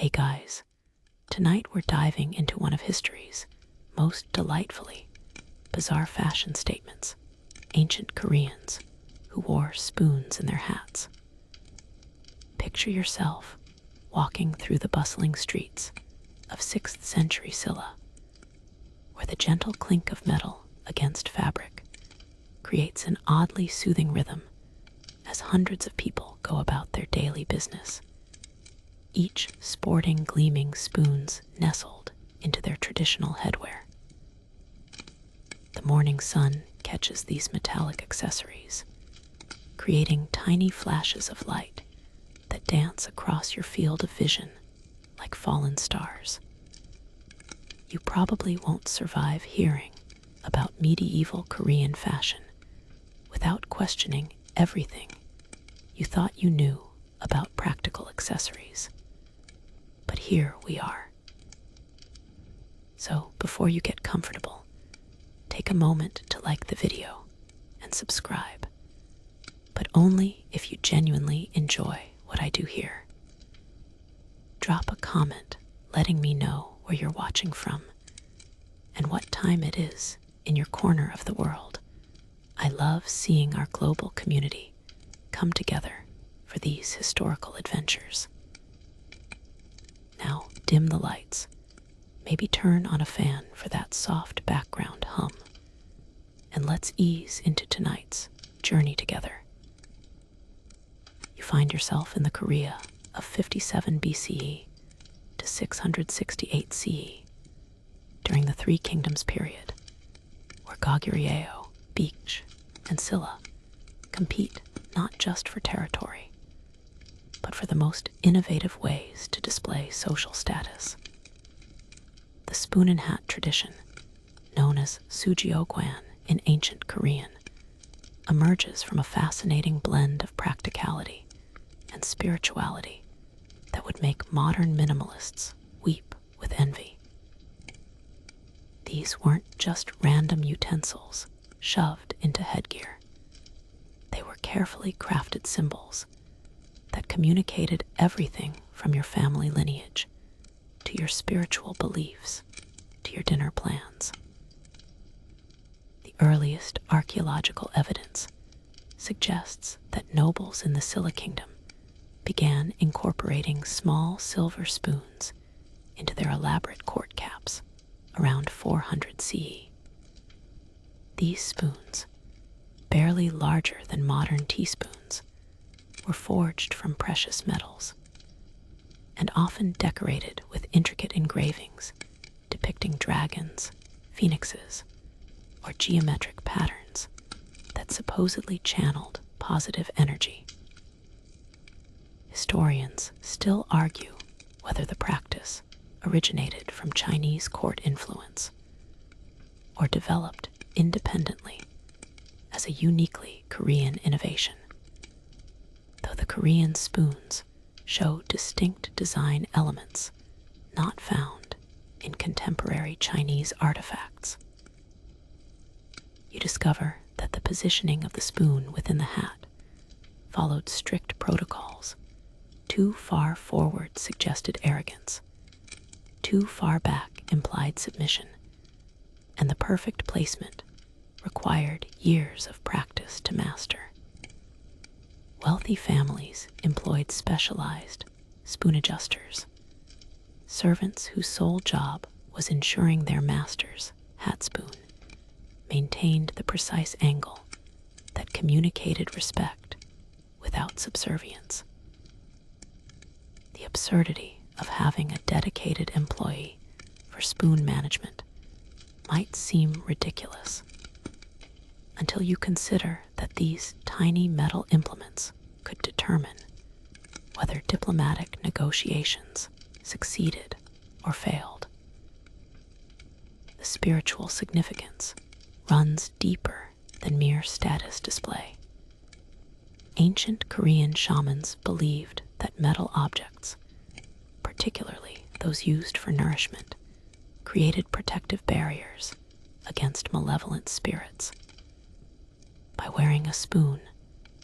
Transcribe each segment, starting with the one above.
Hey guys, tonight we're diving into one of history's most delightfully bizarre fashion statements: ancient Koreans who wore spoons in their hats. Picture yourself walking through the bustling streets of 6th century Silla, where the gentle clink of metal against fabric creates an oddly soothing rhythm as hundreds of people go about their daily business, each sporting gleaming spoons nestled into their traditional headwear. The morning sun catches these metallic accessories, creating tiny flashes of light that dance across your field of vision like fallen stars. You probably won't survive hearing about medieval Korean fashion without questioning everything you thought you knew about practical accessories. But here we are. So before you get comfortable, take a moment to like the video and subscribe, but only if you genuinely enjoy what I do here. Drop a comment letting me know where you're watching from and what time it is in your corner of the world. I love seeing our global community come together for these historical adventures. Now, dim the lights, maybe turn on a fan for that soft background hum, and let's ease into tonight's journey together. You find yourself in the Korea of 57 BCE to 668 CE, during the Three Kingdoms period, where Goguryeo, Beach, and Silla compete not just for territory, but for the most innovative ways to display social status. The spoon and hat tradition, known as Sujyeogwan in ancient Korean, emerges from a fascinating blend of practicality and spirituality that would make modern minimalists weep with envy. These weren't just random utensils shoved into headgear. They were carefully crafted symbols that communicated everything from your family lineage to your spiritual beliefs to your dinner plans. The earliest archaeological evidence suggests that nobles in the Silla Kingdom began incorporating small silver spoons into their elaborate court caps around 400 CE. These spoons, barely larger than modern teaspoons, were forged from precious metals and often decorated with intricate engravings depicting dragons, phoenixes, or geometric patterns that supposedly channeled positive energy. Historians still argue whether the practice originated from Chinese court influence or developed independently as a uniquely Korean innovation, though the Korean spoons show distinct design elements not found in contemporary Chinese artifacts. You discover that the positioning of the spoon within the hat followed strict protocols. Too far forward suggested arrogance, too far back implied submission, and the perfect placement required years of practice to master. Wealthy families employed specialized spoon adjusters, servants whose sole job was ensuring their master's hat spoon maintained the precise angle that communicated respect without subservience. The absurdity of having a dedicated employee for spoon management might seem ridiculous until you consider that these tiny metal implements could determine whether diplomatic negotiations succeeded or failed. The spiritual significance runs deeper than mere status display. Ancient Korean shamans believed that metal objects, particularly those used for nourishment, created protective barriers against malevolent spirits. By wearing a spoon,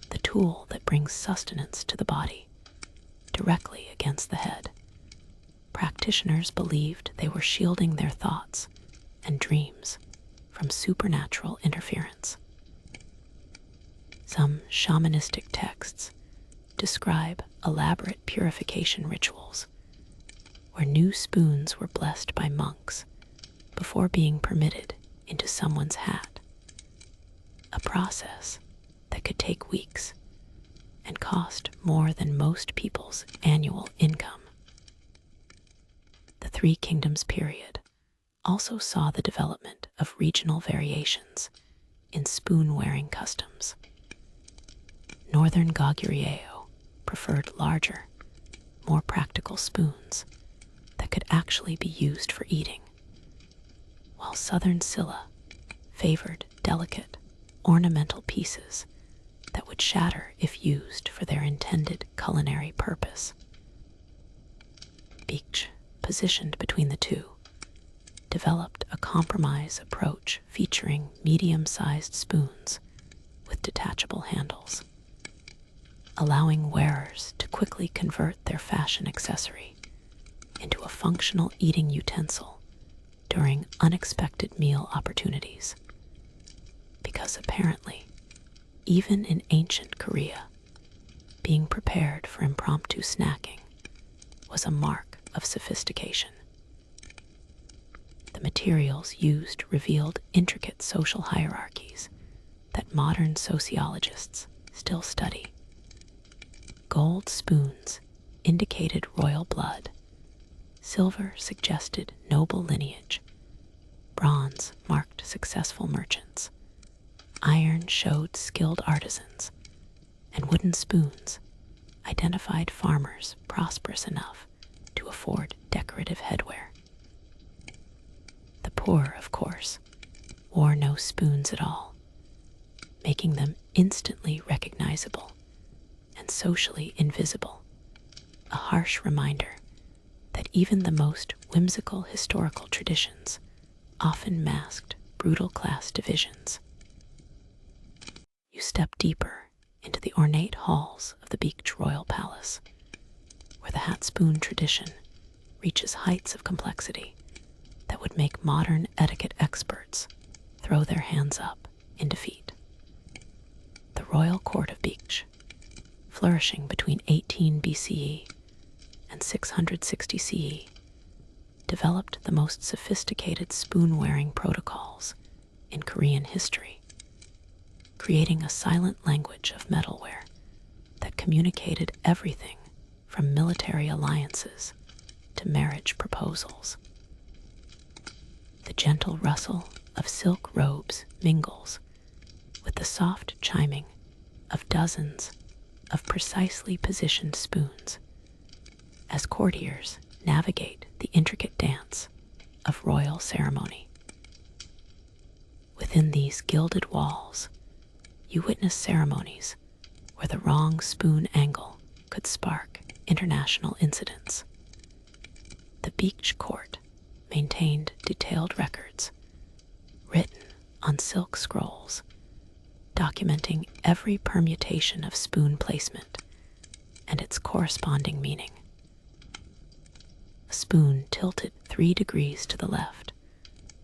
the tool that brings sustenance to the body, directly against the head, practitioners believed they were shielding their thoughts and dreams from supernatural interference. Some shamanistic texts describe elaborate purification rituals where new spoons were blessed by monks before being permitted into someone's hat, a process that could take weeks and cost more than most people's annual income. The Three Kingdoms period also saw the development of regional variations in spoon-wearing customs. Northern Goguryeo preferred larger, more practical spoons that could actually be used for eating, while Southern Scylla favored delicate, ornamental pieces that would shatter if used for their intended culinary purpose. Beach, positioned between the two, developed a compromise approach featuring medium-sized spoons with detachable handles, allowing wearers to quickly convert their fashion accessory into a functional eating utensil during unexpected meal opportunities. Because apparently, even in ancient Korea, being prepared for impromptu snacking was a mark of sophistication. The materials used revealed intricate social hierarchies that modern sociologists still study. Gold spoons indicated royal blood, silver suggested noble lineage, bronze marked successful merchants, iron showed skilled artisans, and wooden spoons identified farmers prosperous enough to afford decorative headwear. The poor, of course, wore no spoons at all, making them instantly recognizable and socially invisible, a harsh reminder that even the most whimsical historical traditions often masked brutal class divisions. You step deeper into the ornate halls of the Beech Royal Palace, where the hat spoon tradition reaches heights of complexity that would make modern etiquette experts throw their hands up in defeat. The royal court of Beech, flourishing between 18 BCE and 660 CE, developed the most sophisticated spoon-wearing protocols in Korean history, creating a silent language of metalware that communicated everything from military alliances to marriage proposals. The gentle rustle of silk robes mingles with the soft chiming of dozens of precisely positioned spoons as courtiers navigate the intricate dance of royal ceremony. Within these gilded walls, you witness ceremonies where the wrong spoon angle could spark international incidents. The Beech Court maintained detailed records, written on silk scrolls, documenting every permutation of spoon placement and its corresponding meaning. A spoon tilted 3 degrees to the left,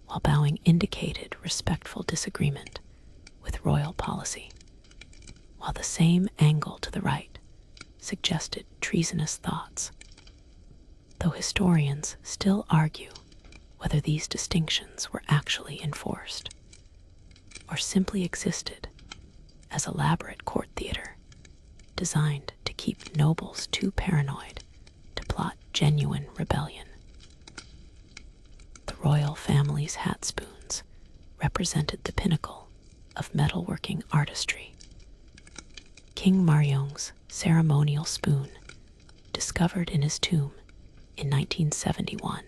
while bowing indicated respectful disagreement with royal policy, while the same angle to the right suggested treasonous thoughts, though historians still argue whether these distinctions were actually enforced or simply existed as elaborate court theater designed to keep nobles too paranoid to plot genuine rebellion. The royal family's hat spoons represented the pinnacle of metalworking artistry. King Maryeong's ceremonial spoon, discovered in his tomb in 1971,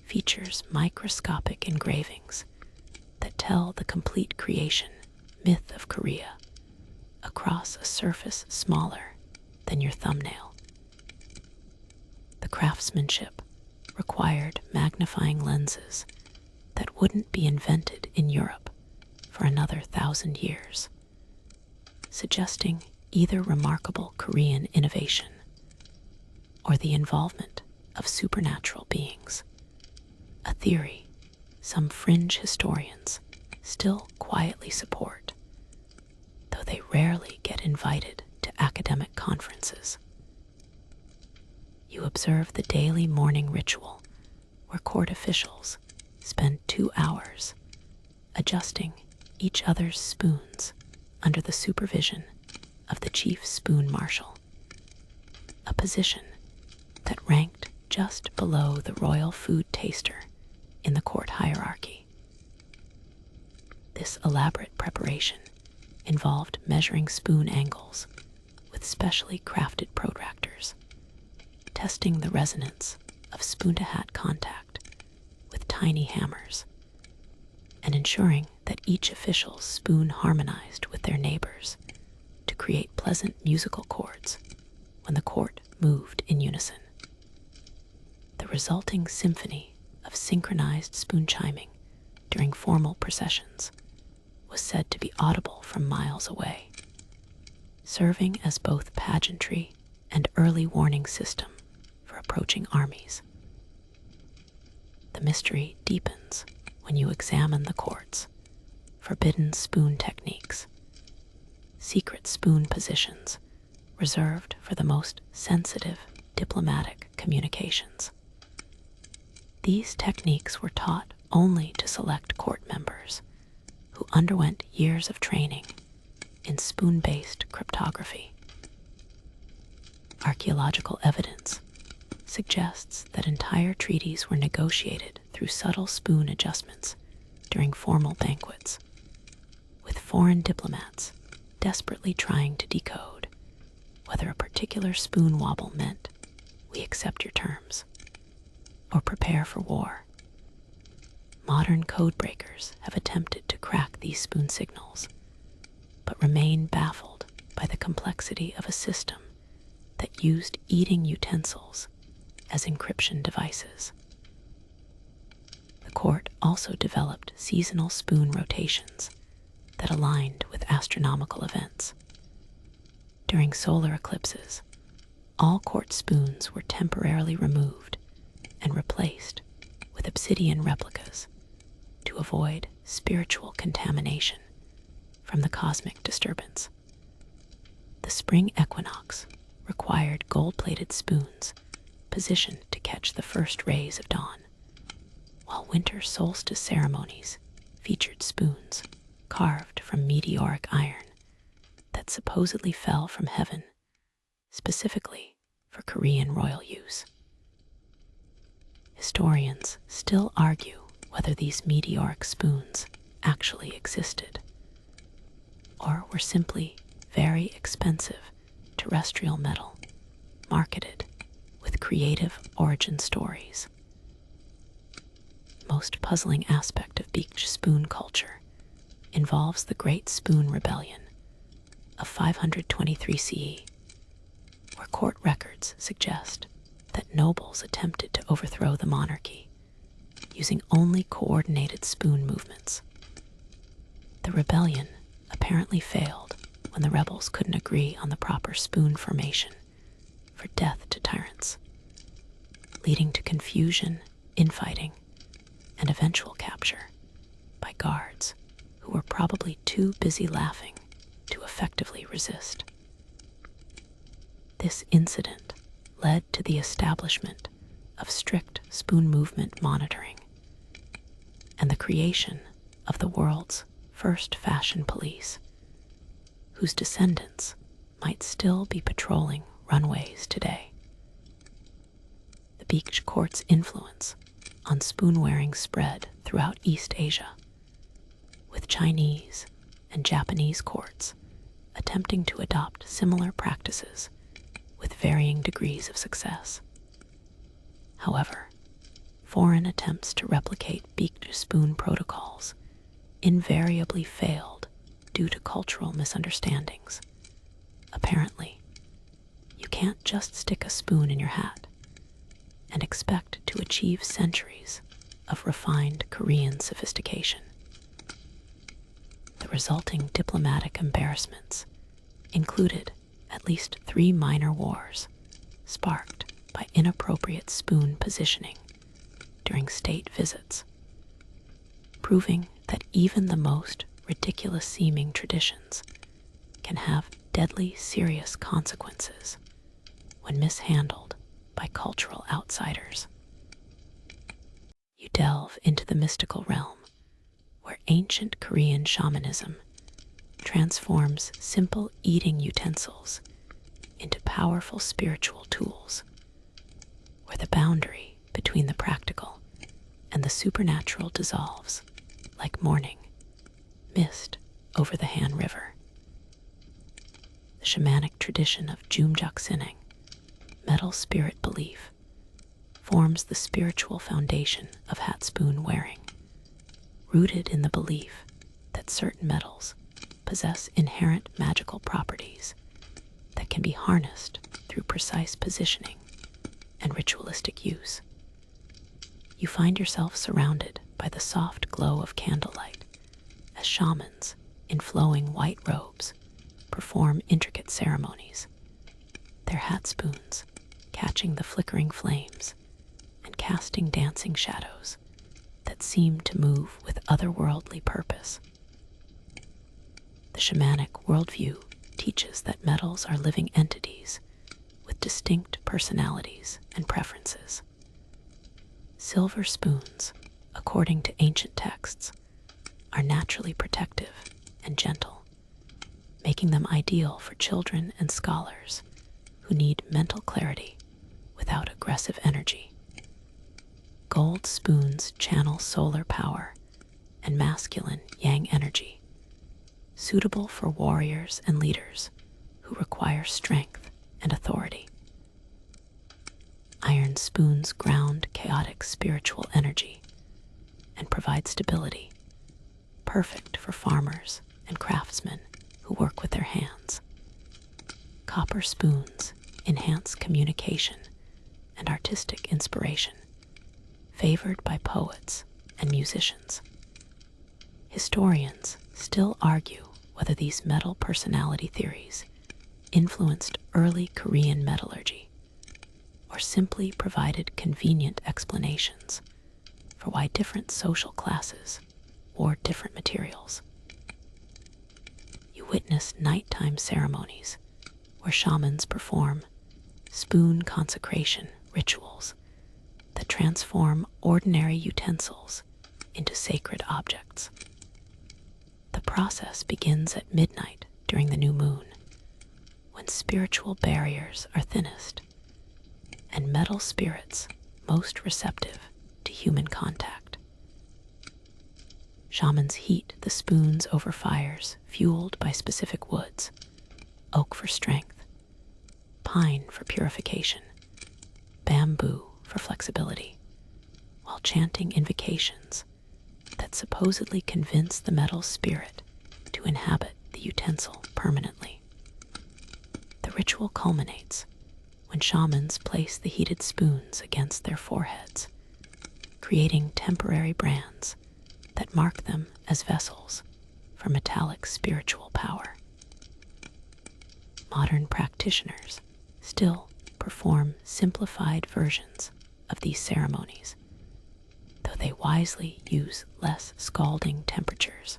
features microscopic engravings that tell the complete creation myth of Korea across a surface smaller than your thumbnail. The craftsmanship required magnifying lenses that wouldn't be invented in Europe for another 1,000 years, suggesting either remarkable Korean innovation or the involvement of supernatural beings, a theory some fringe historians still quietly support, though they rarely get invited to academic conferences. You observe the daily morning ritual where court officials spend 2 hours adjusting each other's spoons under the supervision of the chief spoon marshal, a position that ranked just below the royal food taster in the court hierarchy. This elaborate preparation involved measuring spoon angles with specially crafted protractors, testing the resonance of spoon-to-hat contact with tiny hammers, and ensuring that each official's spoon harmonized with their neighbors to create pleasant musical chords when the court moved in unison. The resulting symphony of synchronized spoon chiming during formal processions was said to be audible from miles away, serving as both pageantry and early warning system for approaching armies. The mystery deepens when you examine the court's forbidden spoon techniques, secret spoon positions reserved for the most sensitive diplomatic communications. These techniques were taught only to select court members who underwent years of training in spoon-based cryptography. Archaeological evidence suggests that entire treaties were negotiated through subtle spoon adjustments during formal banquets, with foreign diplomats desperately trying to decode whether a particular spoon wobble meant "we accept your terms" or "prepare for war." Modern code breakers have attempted to crack these spoon signals, but remain baffled by the complexity of a system that used eating utensils as encryption devices. The court also developed seasonal spoon rotations that aligned with astronomical events. During solar eclipses, all court spoons were temporarily removed and replaced with obsidian replicas to avoid spiritual contamination from the cosmic disturbance. The spring equinox required gold-plated spoons positioned to catch the first rays of dawn, while winter solstice ceremonies featured spoons carved from meteoric iron that supposedly fell from heaven, specifically for Korean royal use. Historians still argue whether these meteoric spoons actually existed, or were simply very expensive terrestrial metal marketed with creative origin stories. The most puzzling aspect of beach spoon culture involves the Great Spoon Rebellion of 523 CE, where court records suggest that nobles attempted to overthrow the monarchy using only coordinated spoon movements. The rebellion apparently failed when the rebels couldn't agree on the proper spoon formation for death to tyrants, leading to confusion, infighting, and eventual capture by guards who were probably too busy laughing to effectively resist. This incident led to the establishment of strict spoon movement monitoring and the creation of the world's first fashion police, whose descendants might still be patrolling runways today. The beach court's influence on spoon-wearing spread throughout East Asia, with Chinese and Japanese courts attempting to adopt similar practices with varying degrees of success. However, foreign attempts to replicate beaked spoon protocols invariably failed due to cultural misunderstandings. Apparently, you can't just stick a spoon in your hat and expect to achieve centuries of refined Korean sophistication. The resulting diplomatic embarrassments included at least 3 minor wars sparked by inappropriate spoon positioning during state visits, proving that even the most ridiculous-seeming traditions can have deadly serious consequences when mishandled by cultural outsiders. You delve into the mystical realm where ancient Korean shamanism transforms simple eating utensils into powerful spiritual tools, where the boundary between the practical and the supernatural dissolves like morning mist over the Han River. The shamanic tradition of Jumjaksineng, metal spirit belief, forms the spiritual foundation of hat spoon wearing, rooted in the belief that certain metals possess inherent magical properties that can be harnessed through precise positioning and ritualistic use. You find yourself surrounded by the soft glow of candlelight as shamans in flowing white robes perform intricate ceremonies, their hat spoons catching the flickering flames and casting dancing shadows that seem to move with otherworldly purpose. The shamanic worldview teaches that metals are living entities with distinct personalities and preferences. Silver spoons, according to ancient texts, are naturally protective and gentle, making them ideal for children and scholars who need mental clarity without aggressive energy. Gold spoons channel solar power and masculine yang energy, suitable for warriors and leaders who require strength and authority. Iron spoons ground chaotic spiritual energy and provide stability, perfect for farmers and craftsmen who work with their hands. Copper spoons enhance communication and artistic inspiration, favored by poets and musicians. Historians still argue whether these metal personality theories influenced early Korean metallurgy or simply provided convenient explanations for why different social classes wore different materials. You witness nighttime ceremonies where shamans perform spoon consecration rituals that transform ordinary utensils into sacred objects. The process begins at midnight during the new moon, when spiritual barriers are thinnest and metal spirits most receptive to human contact. Shamans heat the spoons over fires fueled by specific woods: oak for strength, pine for purification, bamboo for flexibility, while chanting invocations that supposedly convince the metal spirit to inhabit the utensil permanently. The ritual culminates when shamans place the heated spoons against their foreheads, creating temporary brands that mark them as vessels for metallic spiritual power. Modern practitioners still perform simplified versions of these ceremonies, though they wisely use less scalding temperatures.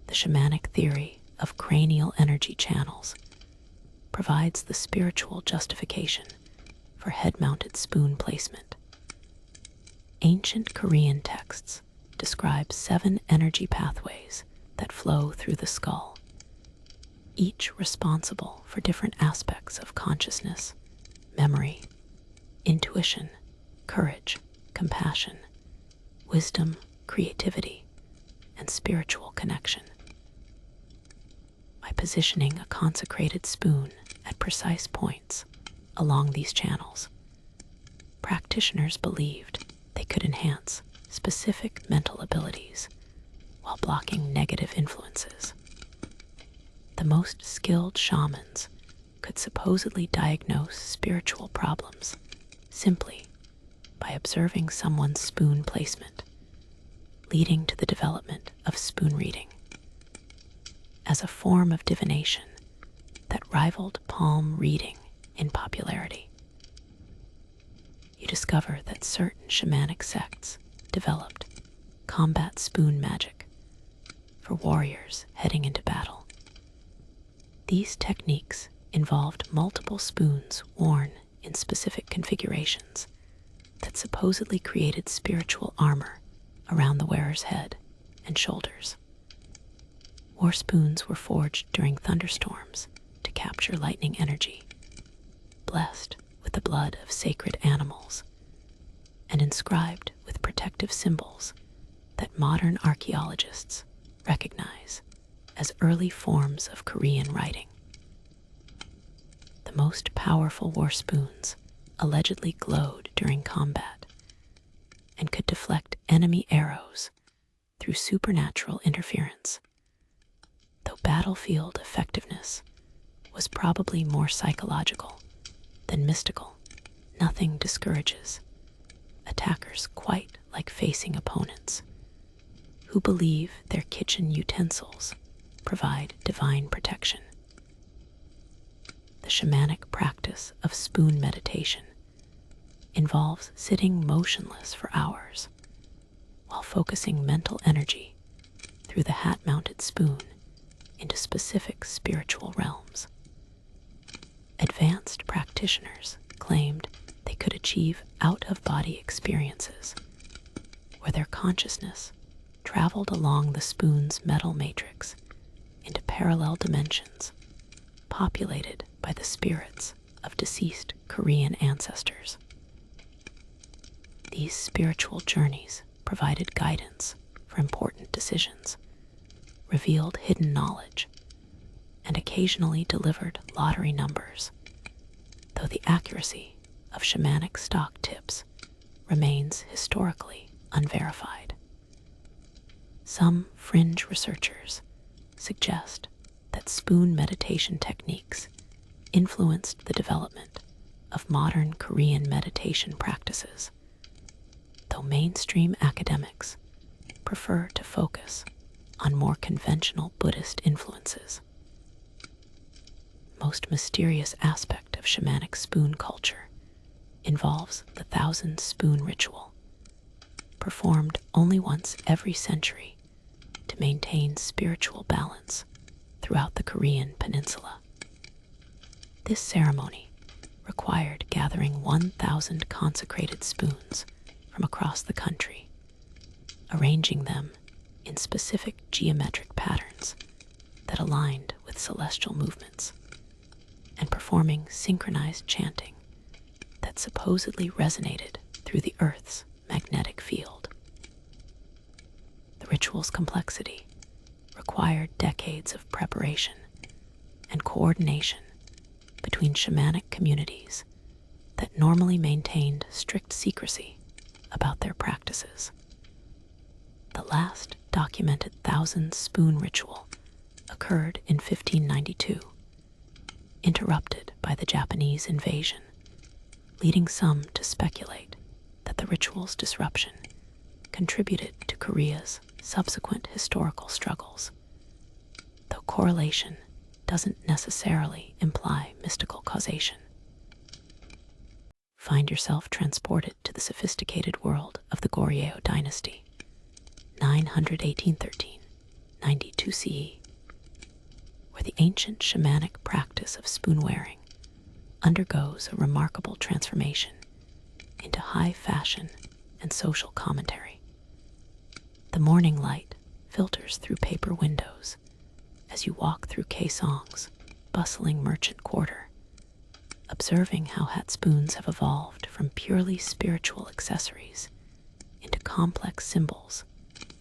The shamanic theory of cranial energy channels provides the spiritual justification for head-mounted spoon placement. Ancient Korean texts describe 7 energy pathways that flow through the skull, each responsible for different aspects of consciousness, memory, intuition, courage, compassion, wisdom, creativity, and spiritual connection. By positioning a consecrated spoon at precise points along these channels, practitioners believed they could enhance specific mental abilities while blocking negative influences. The most skilled shamans could supposedly diagnose spiritual problems simply by observing someone's spoon placement, leading to the development of spoon reading. As a form of divination that rivaled palm reading in popularity, you discover that certain shamanic sects developed combat spoon magic for warriors heading into battle. These techniques involved multiple spoons worn in specific configurations that supposedly created spiritual armor around the wearer's head and shoulders. War spoons were forged during thunderstorms to capture lightning energy, blessed with the blood of sacred animals, and inscribed with protective symbols that modern archaeologists recognize as early forms of Korean writing. The most powerful war spoons allegedly glowed during combat and could deflect enemy arrows through supernatural interference. Though battlefield effectiveness was probably more psychological than mystical, nothing discourages attackers quite like facing opponents who believe their kitchen utensils provide divine protection. The shamanic practice of spoon meditation involves sitting motionless for hours while focusing mental energy through the hat-mounted spoon into specific spiritual realms. Advanced practitioners claimed they could achieve out-of-body experiences where their consciousness traveled along the spoon's metal matrix into parallel dimensions populated by the spirits of deceased Korean ancestors. These spiritual journeys provided guidance for important decisions, revealed hidden knowledge, and occasionally delivered lottery numbers, though the accuracy of shamanic stock tips remains historically unverified. Some fringe researchers suggest that spoon meditation techniques influenced the development of modern Korean meditation practices, though mainstream academics prefer to focus on more conventional Buddhist influences. Most mysterious aspect of shamanic spoon culture involves the 1,000 spoon ritual, performed only once every century to maintain spiritual balance throughout the Korean peninsula. This ceremony required gathering 1,000 consecrated spoons from across the country, arranging them in specific geometric patterns that aligned with celestial movements, and performing synchronized chanting that supposedly resonated through the Earth's magnetic field. The ritual's complexity required decades of preparation and coordination between shamanic communities that normally maintained strict secrecy about their practices. The last documented 1,000 spoon ritual occurred in 1592, interrupted by the Japanese invasion, leading some to speculate that the ritual's disruption contributed to Korea's subsequent historical struggles, though correlation doesn't necessarily imply mystical causation. Find yourself transported to the sophisticated world of the Goryeo dynasty, 918-13, 92 CE, where the ancient shamanic practice of spoon-wearing undergoes a remarkable transformation into high fashion and social commentary. The morning light filters through paper windows as you walk through Kaesong's bustling merchant quarter, observing how hat spoons have evolved from purely spiritual accessories into complex symbols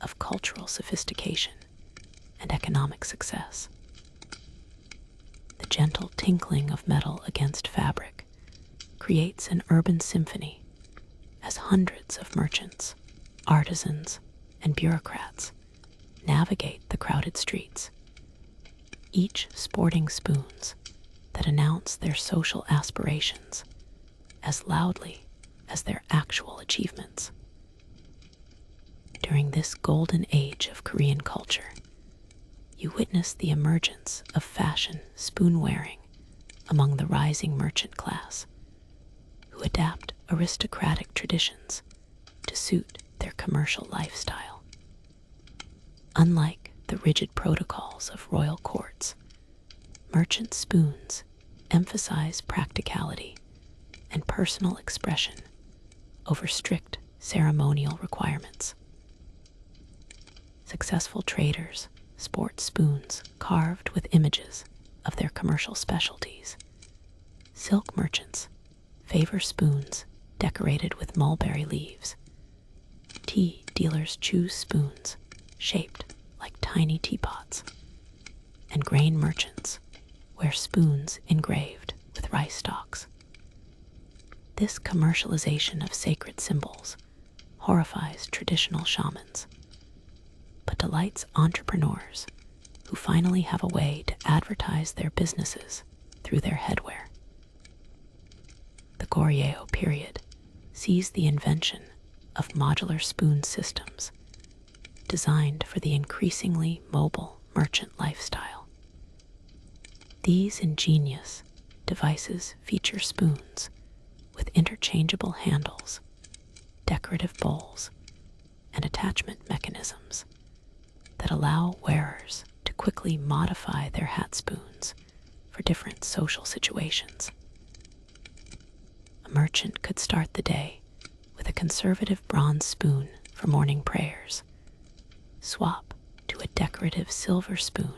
of cultural sophistication and economic success. The gentle tinkling of metal against fabric creates an urban symphony as hundreds of merchants, artisans, and bureaucrats navigate the crowded streets, each sporting spoons that announce their social aspirations as loudly as their actual achievements. During this golden age of Korean culture, you witness the emergence of fashion spoon-wearing among the rising merchant class, who adapt aristocratic traditions to suit their commercial lifestyle. Unlike the rigid protocols of royal courts, merchant spoons emphasize practicality and personal expression over strict ceremonial requirements. Successful traders sport spoons carved with images of their commercial specialties. Silk merchants favor spoons decorated with mulberry leaves. Tea dealers choose spoons shaped like tiny teapots. And grain merchants wear spoons engraved with rice stalks. This commercialization of sacred symbols horrifies traditional shamans, but delights entrepreneurs who finally have a way to advertise their businesses through their headwear. The Goryeo period sees the invention of modular spoon systems designed for the increasingly mobile merchant lifestyle. These ingenious devices feature spoons with interchangeable handles, decorative bowls, and attachment mechanisms that allow wearers to quickly modify their hat spoons for different social situations. A merchant could start the day with a conservative bronze spoon for morning prayers, swap to a decorative silver spoon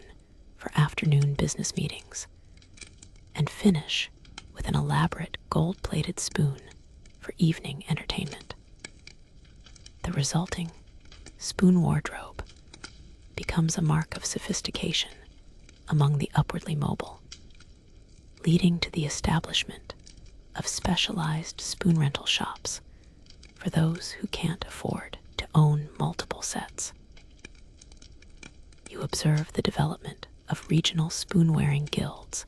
for afternoon business meetings, and finish with an elaborate gold-plated spoon for evening entertainment. The resulting spoon wardrobe becomes a mark of sophistication among the upwardly mobile, leading to the establishment of specialized spoon rental shops for those who can't afford to own multiple sets. You observe the development of regional spoon-wearing guilds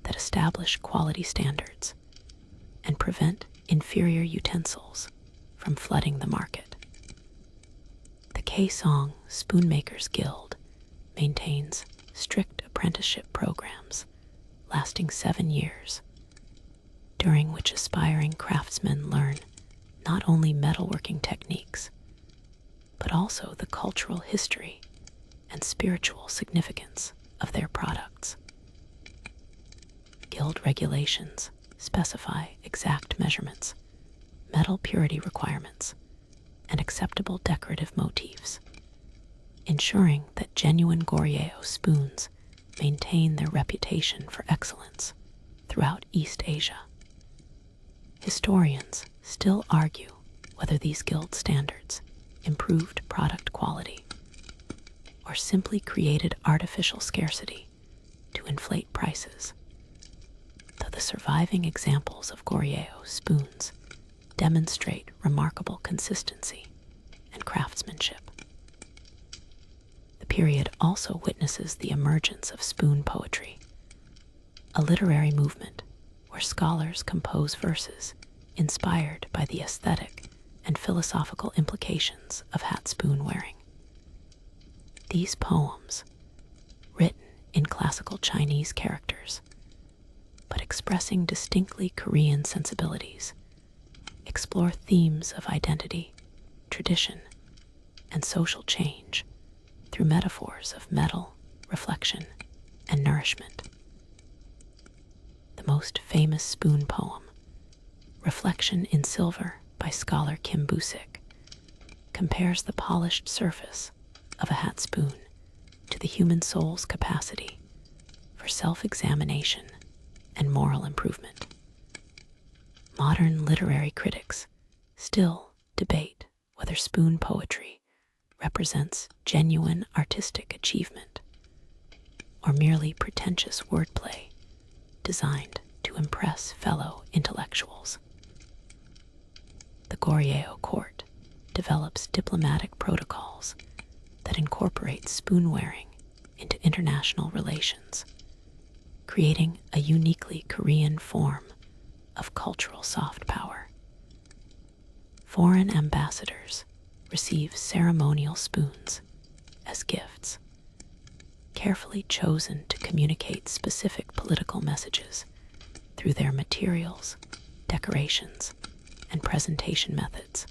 that establish quality standards and prevent inferior utensils from flooding the market. The Kaesong Spoonmakers Guild maintains strict apprenticeship programs lasting 7 years, during which aspiring craftsmen learn not only metalworking techniques, but also the cultural history and spiritual significance of their products. Guild regulations specify exact measurements, metal purity requirements, and acceptable decorative motifs, ensuring that genuine Goryeo spoons maintain their reputation for excellence throughout East Asia. Historians still argue whether these guild standards improved product quality or simply created artificial scarcity to inflate prices, though the surviving examples of Goryeo spoons demonstrate remarkable consistency and craftsmanship. The period also witnesses the emergence of spoon poetry, a literary movement where scholars compose verses inspired by the aesthetic and philosophical implications of hat spoon wearing. These poems, written in classical Chinese characters, but expressing distinctly Korean sensibilities, explore themes of identity, tradition, and social change through metaphors of metal, reflection, and nourishment. The most famous spoon poem, Reflection in Silver by scholar Kim Busik, compares the polished surface of a hat spoon to the human soul's capacity for self-examination and moral improvement. Modern literary critics still debate whether spoon poetry represents genuine artistic achievement or merely pretentious wordplay designed to impress fellow intellectuals. The Goryeo court develops diplomatic protocols that incorporate spoon wearing into international relations, creating a uniquely Korean form of cultural soft power. Foreign ambassadors receive ceremonial spoons as gifts, carefully chosen to communicate specific political messages through their materials, decorations, and presentation methods.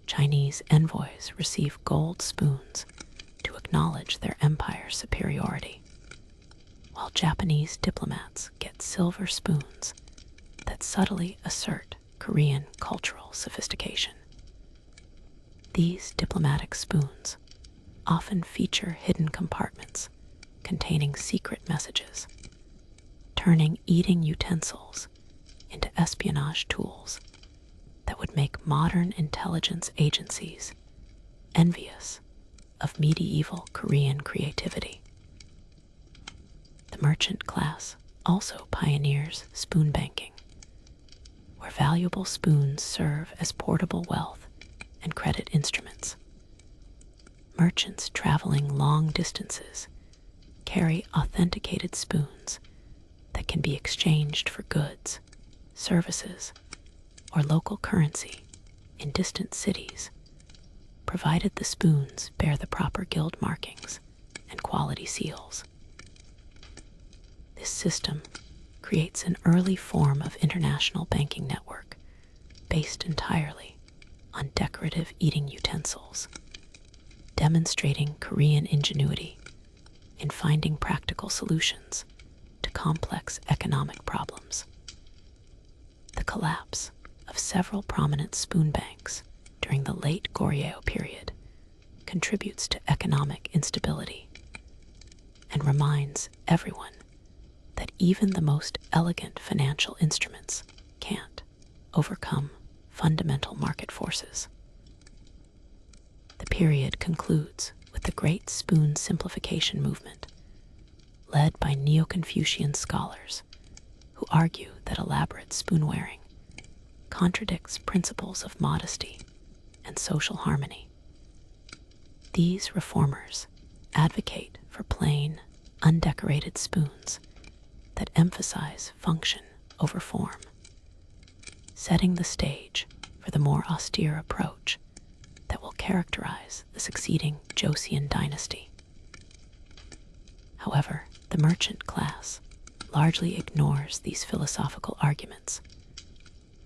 Chinese envoys receive gold spoons to acknowledge their empire's superiority, while Japanese diplomats get silver spoons that subtly assert Korean cultural sophistication. These diplomatic spoons often feature hidden compartments containing secret messages, turning eating utensils into espionage tools that would make modern intelligence agencies envious of medieval Korean creativity. The merchant class also pioneers spoon banking, where valuable spoons serve as portable wealth and credit instruments. Merchants traveling long distances carry authenticated spoons that can be exchanged for goods, services, or local currency in distant cities, provided the spoons bear the proper guild markings and quality seals. This system creates an early form of international banking network based entirely on decorative eating utensils, demonstrating Korean ingenuity in finding practical solutions to complex economic problems. The collapse of several prominent spoon banks during the late Goryeo period contributes to economic instability and reminds everyone that even the most elegant financial instruments can't overcome fundamental market forces. The period concludes with the Great Spoon Simplification movement, led by Neo-Confucian scholars who argue that elaborate spoon-wearing contradicts principles of modesty and social harmony. These reformers advocate for plain, undecorated spoons that emphasize function over form, setting the stage for the more austere approach that will characterize the succeeding Joseon dynasty. However, the merchant class largely ignores these philosophical arguments,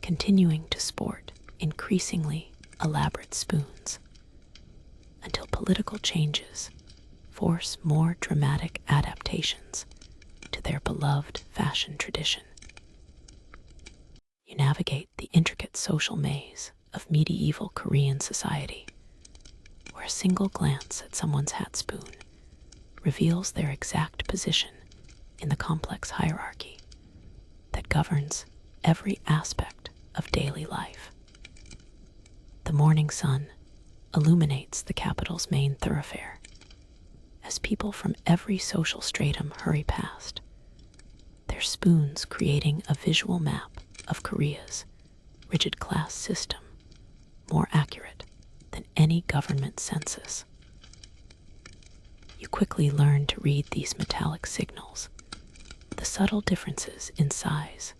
continuing to sport increasingly elaborate spoons until political changes force more dramatic adaptations to their beloved fashion tradition. You navigate the intricate social maze of medieval Korean society, where a single glance at someone's hat spoon reveals their exact position in the complex hierarchy that governs every aspect of daily life. The morning sun illuminates the capital's main thoroughfare as people from every social stratum hurry past, their spoons creating a visual map of Korea's rigid class system more accurate than any government census. You quickly learn to read these metallic signals, the subtle differences in size,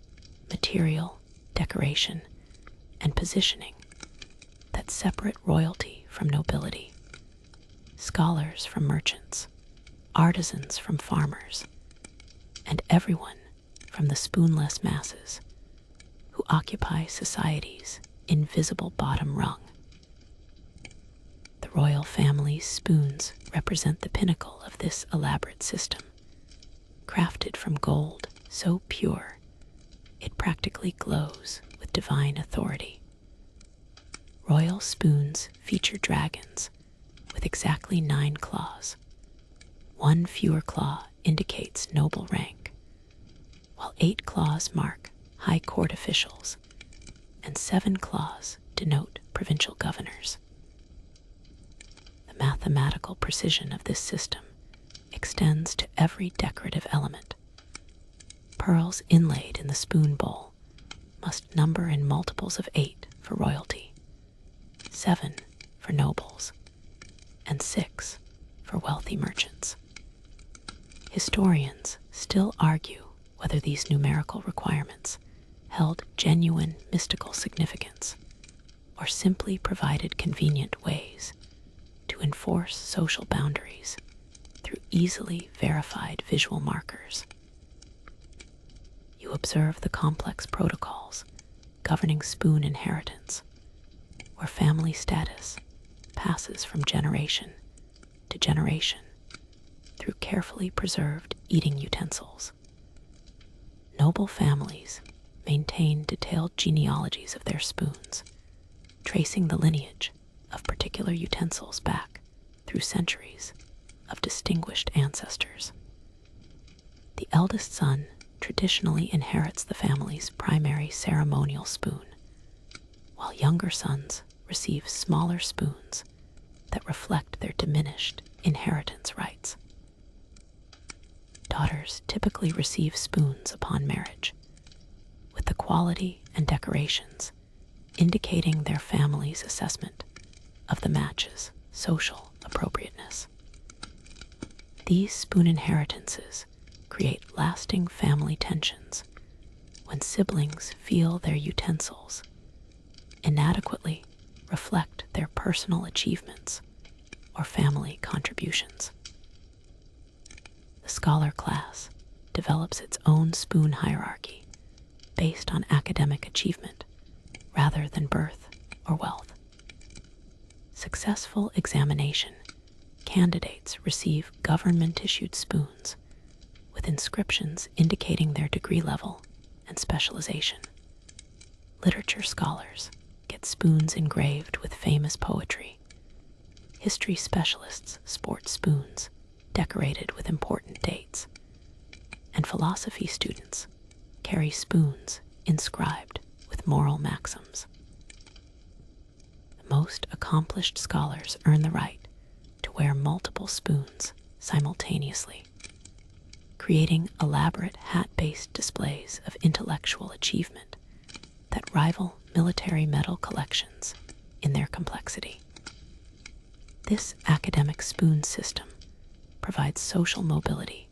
material, decoration, and positioning that separate royalty from nobility, scholars from merchants, artisans from farmers, and everyone from the spoonless masses who occupy society's invisible bottom rung. The royal family's spoons represent the pinnacle of this elaborate system, crafted from gold so pure it practically glows with divine authority. Royal spoons feature dragons with exactly 9 claws. 1 fewer claw indicates noble rank, while 8 claws mark high court officials, and 7 claws denote provincial governors. The mathematical precision of this system extends to every decorative element. Pearls inlaid in the spoon bowl must number in multiples of 8 for royalty, 7 for nobles, and 6 for wealthy merchants. Historians still argue whether these numerical requirements held genuine mystical significance or simply provided convenient ways to enforce social boundaries through easily verified visual markers. You observe the complex protocols governing spoon inheritance, where family status passes from generation to generation through carefully preserved eating utensils. Noble families maintain detailed genealogies of their spoons, tracing the lineage of particular utensils back through centuries of distinguished ancestors. The eldest son traditionally inherits the family's primary ceremonial spoon, while younger sons receive smaller spoons that reflect their diminished inheritance rights. Daughters typically receive spoons upon marriage, with the quality and decorations indicating their family's assessment of the match's social appropriateness. These spoon inheritances create lasting family tensions when siblings feel their utensils inadequately reflect their personal achievements or family contributions. The scholar class develops its own spoon hierarchy based on academic achievement rather than birth or wealth. Successful examination candidates receive government-issued spoons with inscriptions indicating their degree level and specialization. Literature scholars get spoons engraved with famous poetry. History specialists sport spoons decorated with important dates. And philosophy students carry spoons inscribed with moral maxims. The most accomplished scholars earn the right to wear multiple spoons simultaneously, creating elaborate hat-based displays of intellectual achievement that rival military medal collections in their complexity. This academic spoon system provides social mobility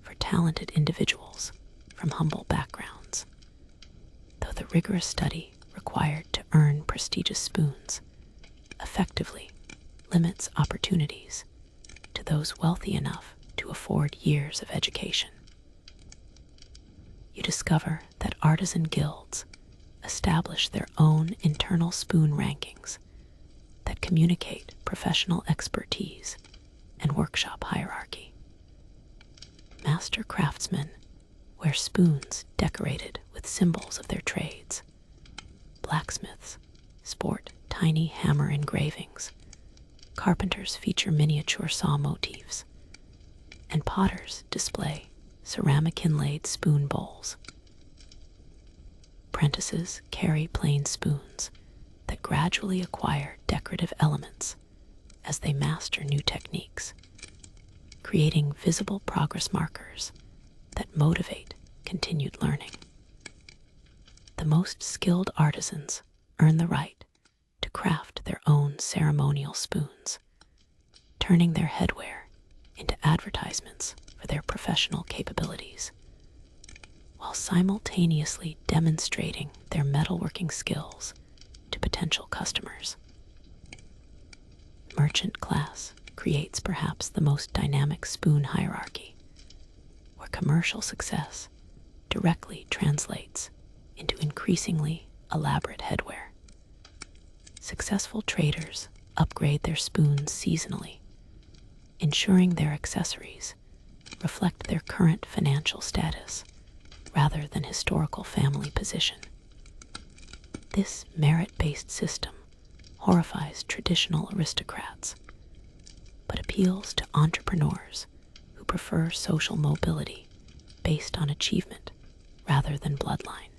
for talented individuals from humble backgrounds, though the rigorous study required to earn prestigious spoons effectively limits opportunities to those wealthy enough to afford years of education. You discover that artisan guilds establish their own internal spoon rankings that communicate professional expertise and workshop hierarchy. Master craftsmen wear spoons decorated with symbols of their trades. Blacksmiths sport tiny hammer engravings. Carpenters feature miniature saw motifs. And potters display ceramic inlaid spoon bowls. Apprentices carry plain spoons that gradually acquire decorative elements as they master new techniques, creating visible progress markers that motivate continued learning. The most skilled artisans earn the right to craft their own ceremonial spoons, turning their headwear into advertisements for their professional capabilities, while simultaneously demonstrating their metalworking skills to potential customers. Merchant class creates perhaps the most dynamic spoon hierarchy, where commercial success directly translates into increasingly elaborate headwear. Successful traders upgrade their spoons seasonally, ensuring their accessories reflect their current financial status rather than historical family position. This merit-based system horrifies traditional aristocrats, but appeals to entrepreneurs who prefer social mobility based on achievement rather than bloodline.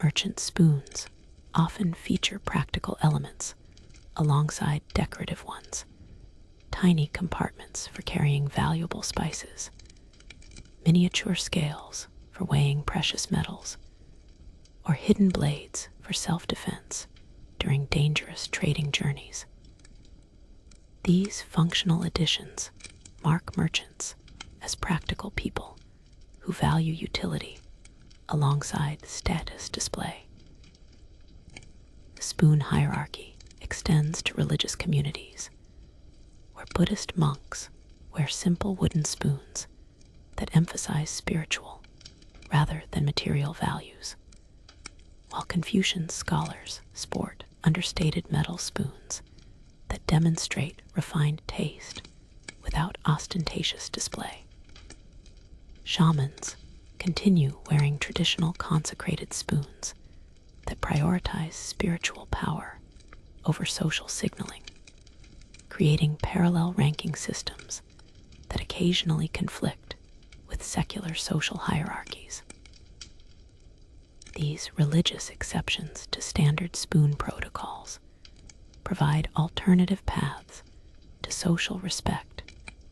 Merchant spoons often feature practical elements alongside decorative ones, tiny compartments for carrying valuable spices, miniature scales for weighing precious metals, or hidden blades for self-defense during dangerous trading journeys. These functional additions mark merchants as practical people who value utility alongside status display. The spoon hierarchy extends to religious communities, where Buddhist monks wear simple wooden spoons that emphasize spiritual rather than material values. while Confucian scholars sport understated metal spoons that demonstrate refined taste without ostentatious display. Shamans continue wearing traditional consecrated spoons that prioritize spiritual power over social signaling, creating parallel ranking systems that occasionally conflict with secular social hierarchies. These religious exceptions to standard spoon protocols provide alternative paths to social respect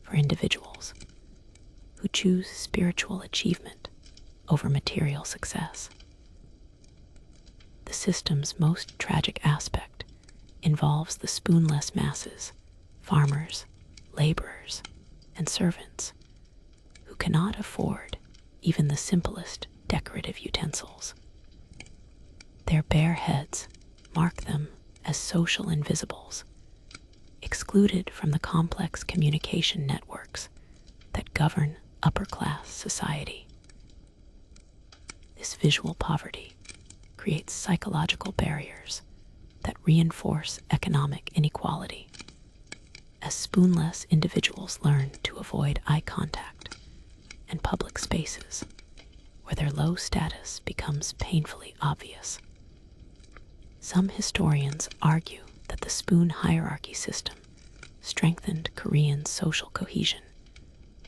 for individuals who choose spiritual achievement over material success. The system's most tragic aspect involves the spoonless masses, farmers, laborers, and servants who cannot afford even the simplest decorative utensils. Their bare heads mark them as social invisibles, excluded from the complex communication networks that govern upper-class society. This visual poverty creates psychological barriers that reinforce economic inequality, as spoonless individuals learn to avoid eye contact and public spaces where their low status becomes painfully obvious. Some historians argue that the spoon hierarchy system strengthened Korean social cohesion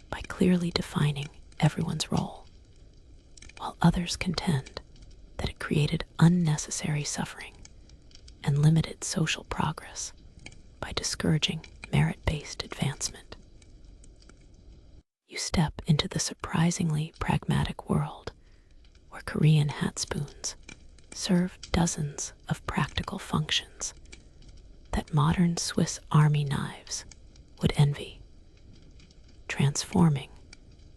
by clearly defining everyone's role, while others contend that it created unnecessary suffering and limited social progress by discouraging merit-based advancement. You step into the surprisingly pragmatic world where Korean hat spoons serve dozens of practical functions that modern Swiss Army knives would envy, transforming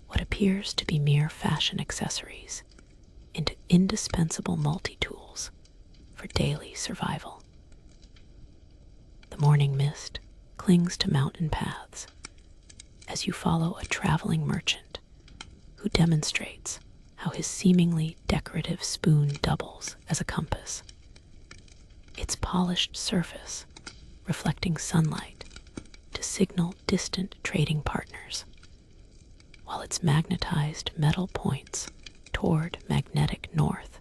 what appears to be mere fashion accessories into indispensable multi-tools for daily survival. The morning mist clings to mountain paths as you follow a traveling merchant who demonstrates how his seemingly decorative spoon doubles as a compass, its polished surface reflecting sunlight to signal distant trading partners, while its magnetized metal points toward magnetic north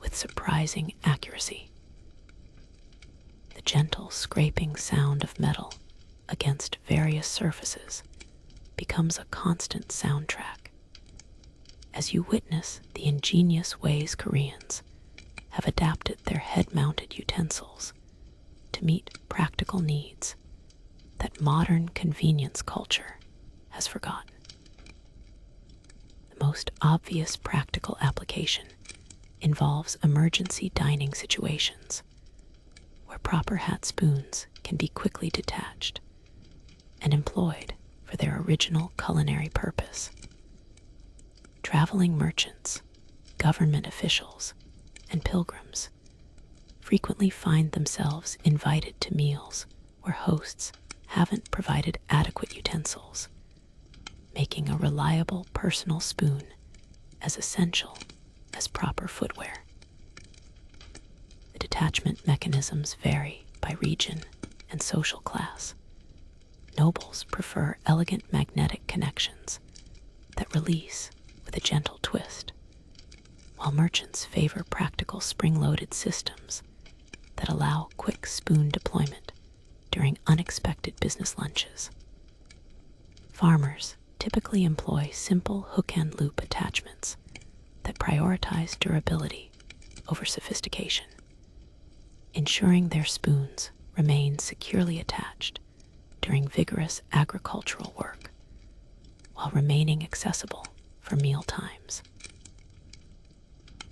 with surprising accuracy. The gentle scraping sound of metal against various surfaces becomes a constant soundtrack as you witness the ingenious ways Koreans have adapted their head-mounted utensils to meet practical needs that modern convenience culture has forgotten. The most obvious practical application involves emergency dining situations where proper hat spoons can be quickly detached and employed for their original culinary purpose. Traveling merchants, government officials, and pilgrims frequently find themselves invited to meals where hosts haven't provided adequate utensils, making a reliable personal spoon as essential as proper footwear. The detachment mechanisms vary by region and social class. Nobles prefer elegant magnetic connections that release with a gentle twist, while merchants favor practical spring-loaded systems that allow quick spoon deployment during unexpected business lunches. Farmers typically employ simple hook-and-loop attachments that prioritize durability over sophistication, ensuring their spoons remain securely attached during vigorous agricultural work, while remaining accessible for meal times.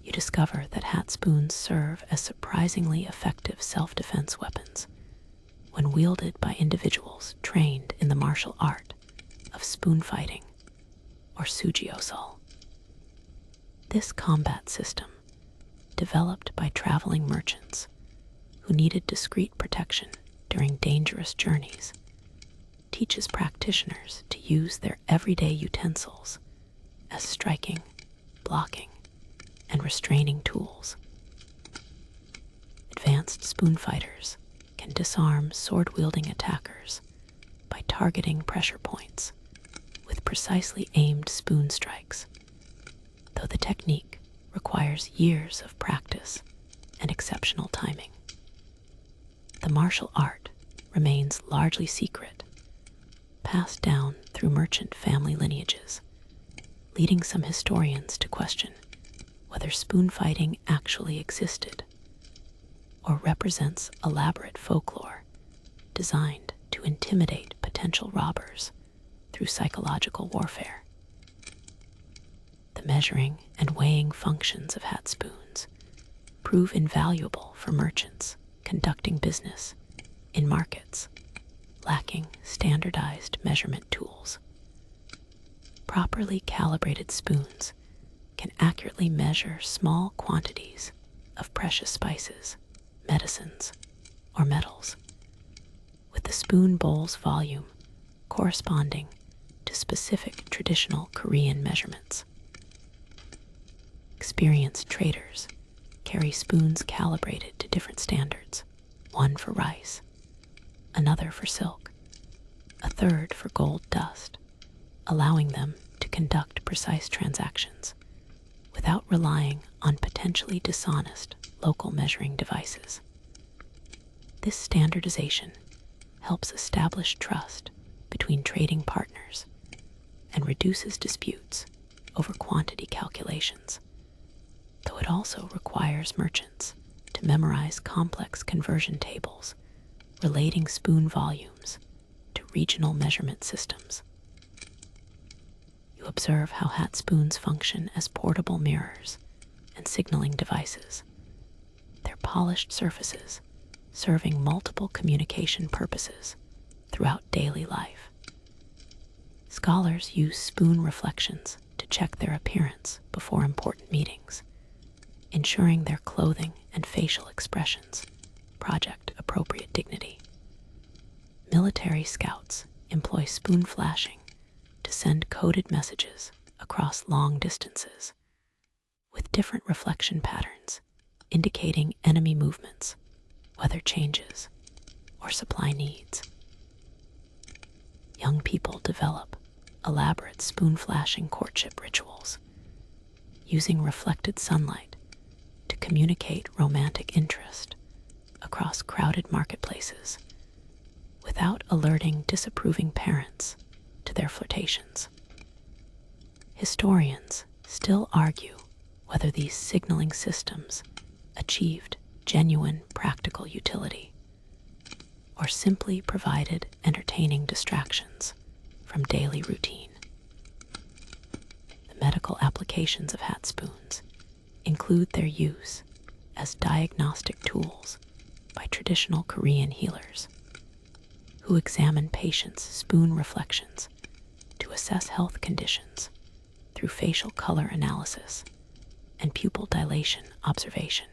You discover that hat spoons serve as surprisingly effective self-defense weapons when wielded by individuals trained in the martial art of spoon fighting or sujiosol. This combat system, developed by traveling merchants who needed discreet protection during dangerous journeys, teaches practitioners to use their everyday utensils as striking, blocking, and restraining tools, Advanced spoon fighters can disarm sword-wielding attackers by targeting pressure points with precisely aimed spoon strikes, though the technique requires years of practice and exceptional timing. The martial art remains largely secret, passed down through merchant family lineages, leading some historians to question whether spoon fighting actually existed or represents elaborate folklore designed to intimidate potential robbers through psychological warfare. The measuring and weighing functions of hat spoons prove invaluable for merchants conducting business in markets lacking standardized measurement tools. Properly calibrated spoons can accurately measure small quantities of precious spices, medicines, or metals, with the spoon bowl's volume corresponding to specific traditional Korean measurements. Experienced traders carry spoons calibrated to different standards, one for rice, another for silk, a third for gold dust, allowing them to conduct precise transactions without relying on potentially dishonest local measuring devices. This standardization helps establish trust between trading partners and reduces disputes over quantity calculations, though it also requires merchants to memorize complex conversion tables relating spoon volumes to regional measurement systems. You observe how hat spoons function as portable mirrors and signaling devices, their polished surfaces serving multiple communication purposes throughout daily life. Scholars use spoon reflections to check their appearance before important meetings, ensuring their clothing and facial expressions project appropriate dignity. Military scouts employ spoon flashing to send coded messages across long distances, with different reflection patterns indicating enemy movements, weather changes, or supply needs. Young people develop elaborate spoon flashing courtship rituals, using reflected sunlight to communicate romantic interest across crowded marketplaces without alerting disapproving parents to their flirtations. Historians still argue whether these signaling systems achieved genuine practical utility or simply provided entertaining distractions from daily routine. The medical applications of hat spoons include their use as diagnostic tools by traditional Korean healers who examine patients' spoon reflections to assess health conditions through facial color analysis and pupil dilation observation.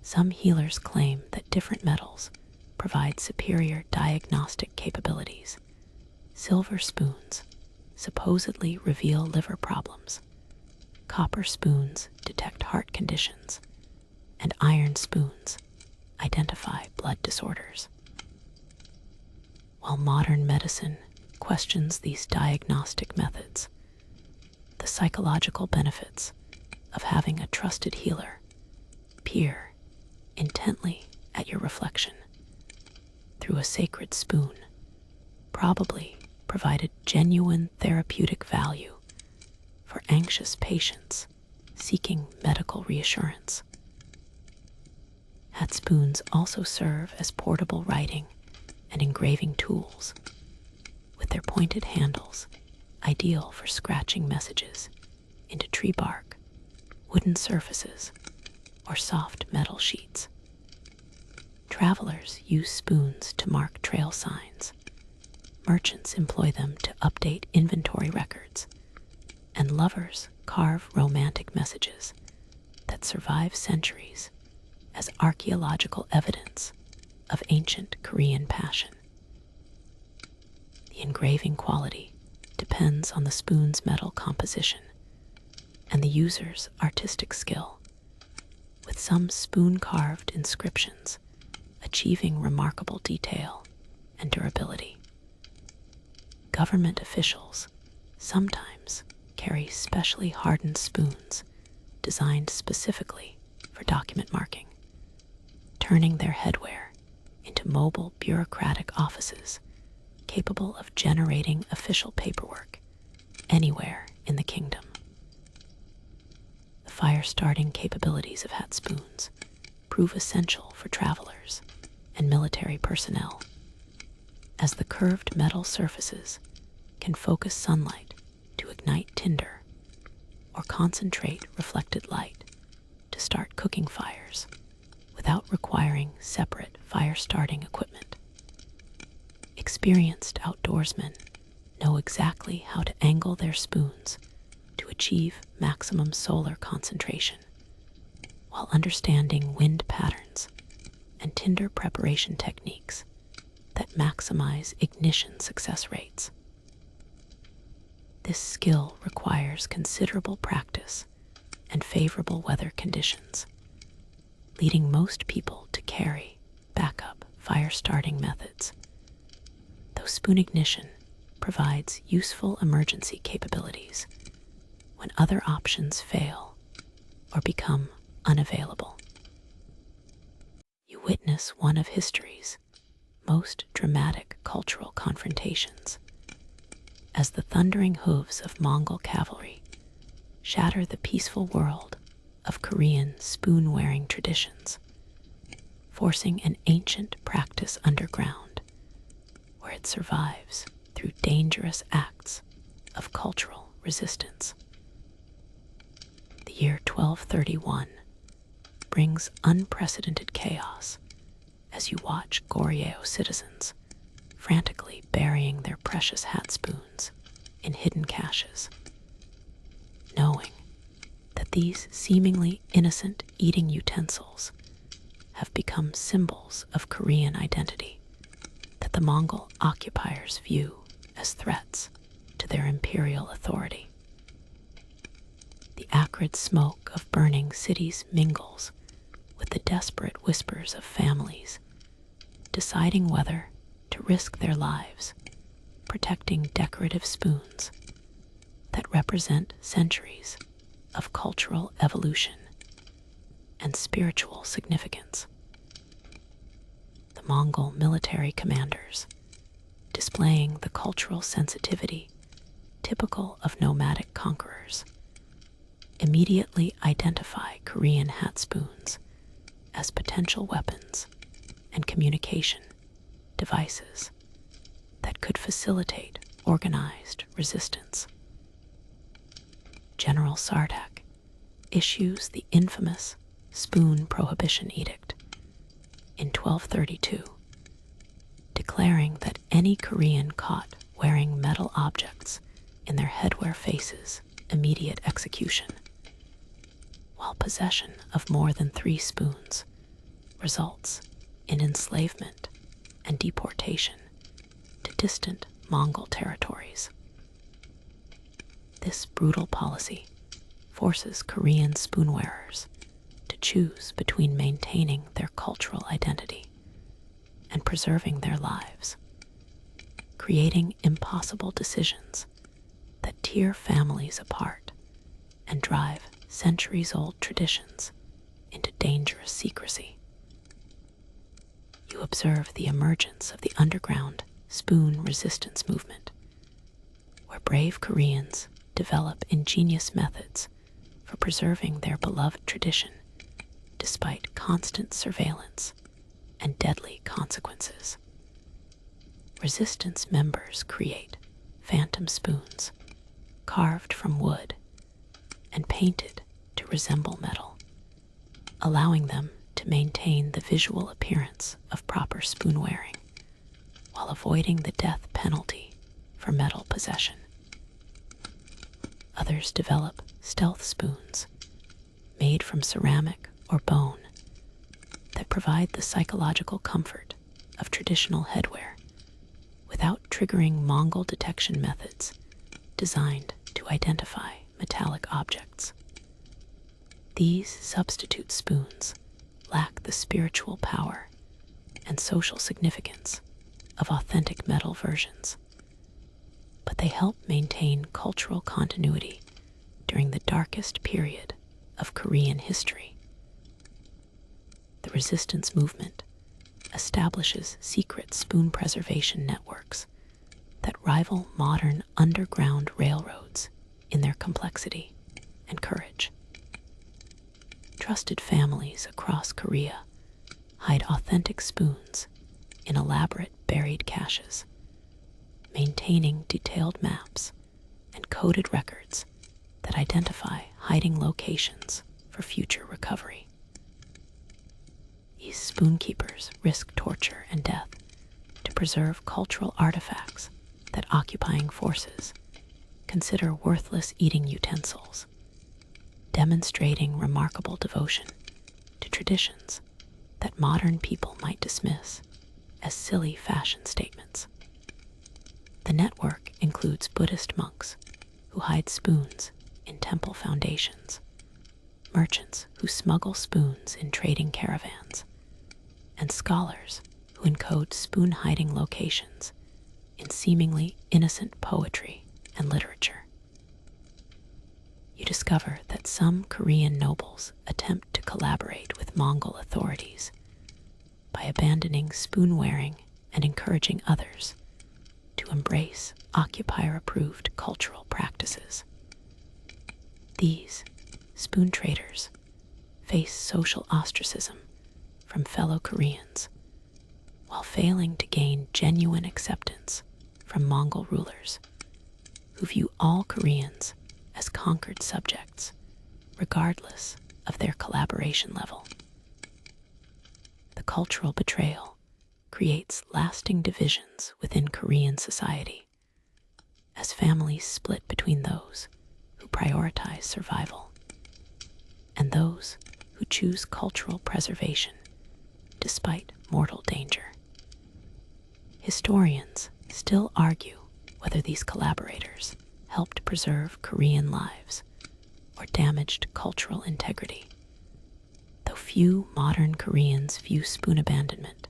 Some healers claim that different metals provide superior diagnostic capabilities. Silver spoons supposedly reveal liver problems, copper spoons detect heart conditions, and iron spoons identify blood disorders. While modern medicine questions these diagnostic methods, the psychological benefits of having a trusted healer peer intently at your reflection through a sacred spoon probably provided genuine therapeutic value for anxious patients seeking medical reassurance. Hat spoons also serve as portable writing and engraving tools, with their pointed handles ideal for scratching messages into tree bark, wooden surfaces, or soft metal sheets. Travelers use spoons to mark trail signs. Merchants employ them to update inventory records, and lovers carve romantic messages that survive centuries as archaeological evidence of ancient Korean passion. The engraving quality depends on the spoon's metal composition and the user's artistic skill. with some spoon-carved inscriptions achieving remarkable detail and durability. Government officials sometimes carry specially hardened spoons designed specifically for document marking, turning their headwear into mobile bureaucratic offices capable of generating official paperwork anywhere in the kingdom. The fire-starting capabilities of hat spoons prove essential for travelers and military personnel, as the curved metal surfaces can focus sunlight to ignite tinder or concentrate reflected light to start cooking fires without requiring separate fire-starting equipment. Experienced outdoorsmen know exactly how to angle their spoons to achieve maximum solar concentration, while understanding wind patterns and tinder preparation techniques that maximize ignition success rates. This skill requires considerable practice and favorable weather conditions, leading most people to carry backup fire-starting methods. Though spoon ignition provides useful emergency capabilities when other options fail or become unavailable. You witness one of history's most dramatic cultural confrontations as the thundering hooves of Mongol cavalry shatter the peaceful world of Korean spoon-wearing traditions, forcing an ancient practice underground where it survives through dangerous acts of cultural resistance. The year 1231 brings unprecedented chaos as you watch Goryeo citizens frantically burying their precious hat spoons in hidden caches, knowing that these seemingly innocent eating utensils have become symbols of Korean identity that the Mongol occupiers view as threats to their imperial authority. The acrid smoke of burning cities mingles with the desperate whispers of families deciding whether to risk their lives protecting decorative spoons that represent centuries of cultural evolution and spiritual significance. The Mongol military commanders, displaying the cultural sensitivity typical of nomadic conquerors, immediately identify Korean hat spoons as potential weapons and communication devices that could facilitate organized resistance. General Sardak issues the infamous Spoon Prohibition Edict in 1232, declaring that any Korean caught wearing metal objects in their headwear faces immediate execution, while possession of more than 3 spoons results in enslavement and deportation to distant Mongol territories. This brutal policy forces Korean spoonwearers to choose between maintaining their cultural identity and preserving their lives, creating impossible decisions that tear families apart and drive centuries-old traditions into dangerous secrecy. You observe the emergence of the underground spoon resistance movement, where brave Koreans develop ingenious methods for preserving their beloved tradition despite constant surveillance and deadly consequences. Resistance members create phantom spoons carved from wood and painted to resemble metal, allowing them to maintain the visual appearance of proper spoon wearing while avoiding the death penalty for metal possession. Others develop stealth spoons made from ceramic or bone that provide the psychological comfort of traditional headwear without triggering Mongol detection methods designed to identify metallic objects. These substitute spoons lack the spiritual power and social significance of authentic metal versions, but they help maintain cultural continuity during the darkest period of Korean history. The resistance movement establishes secret spoon preservation networks that rival modern underground railroads in their complexity and courage. Trusted families across Korea hide authentic spoons in elaborate buried caches, maintaining detailed maps and coded records that identify hiding locations for future recovery. These spoon keepers risk torture and death to preserve cultural artifacts that occupying forces consider worthless eating utensils, demonstrating remarkable devotion to traditions that modern people might dismiss as silly fashion statements. The network includes Buddhist monks who hide spoons in temple foundations, merchants who smuggle spoons in trading caravans, and scholars who encode spoon hiding locations in seemingly innocent poetry and literature. You discover that some Korean nobles attempt to collaborate with Mongol authorities by abandoning spoon wearing and encouraging others to embrace occupier-approved cultural practices. These spoon traders face social ostracism from fellow Koreans while failing to gain genuine acceptance from Mongol rulers who view all Koreans as conquered subjects regardless of their collaboration level. The cultural betrayal creates lasting divisions within Korean society as families split between those who prioritize survival and those who choose cultural preservation despite mortal danger. Historians still argue whether these collaborators helped preserve Korean lives or damaged cultural integrity, though few modern Koreans view spoon abandonment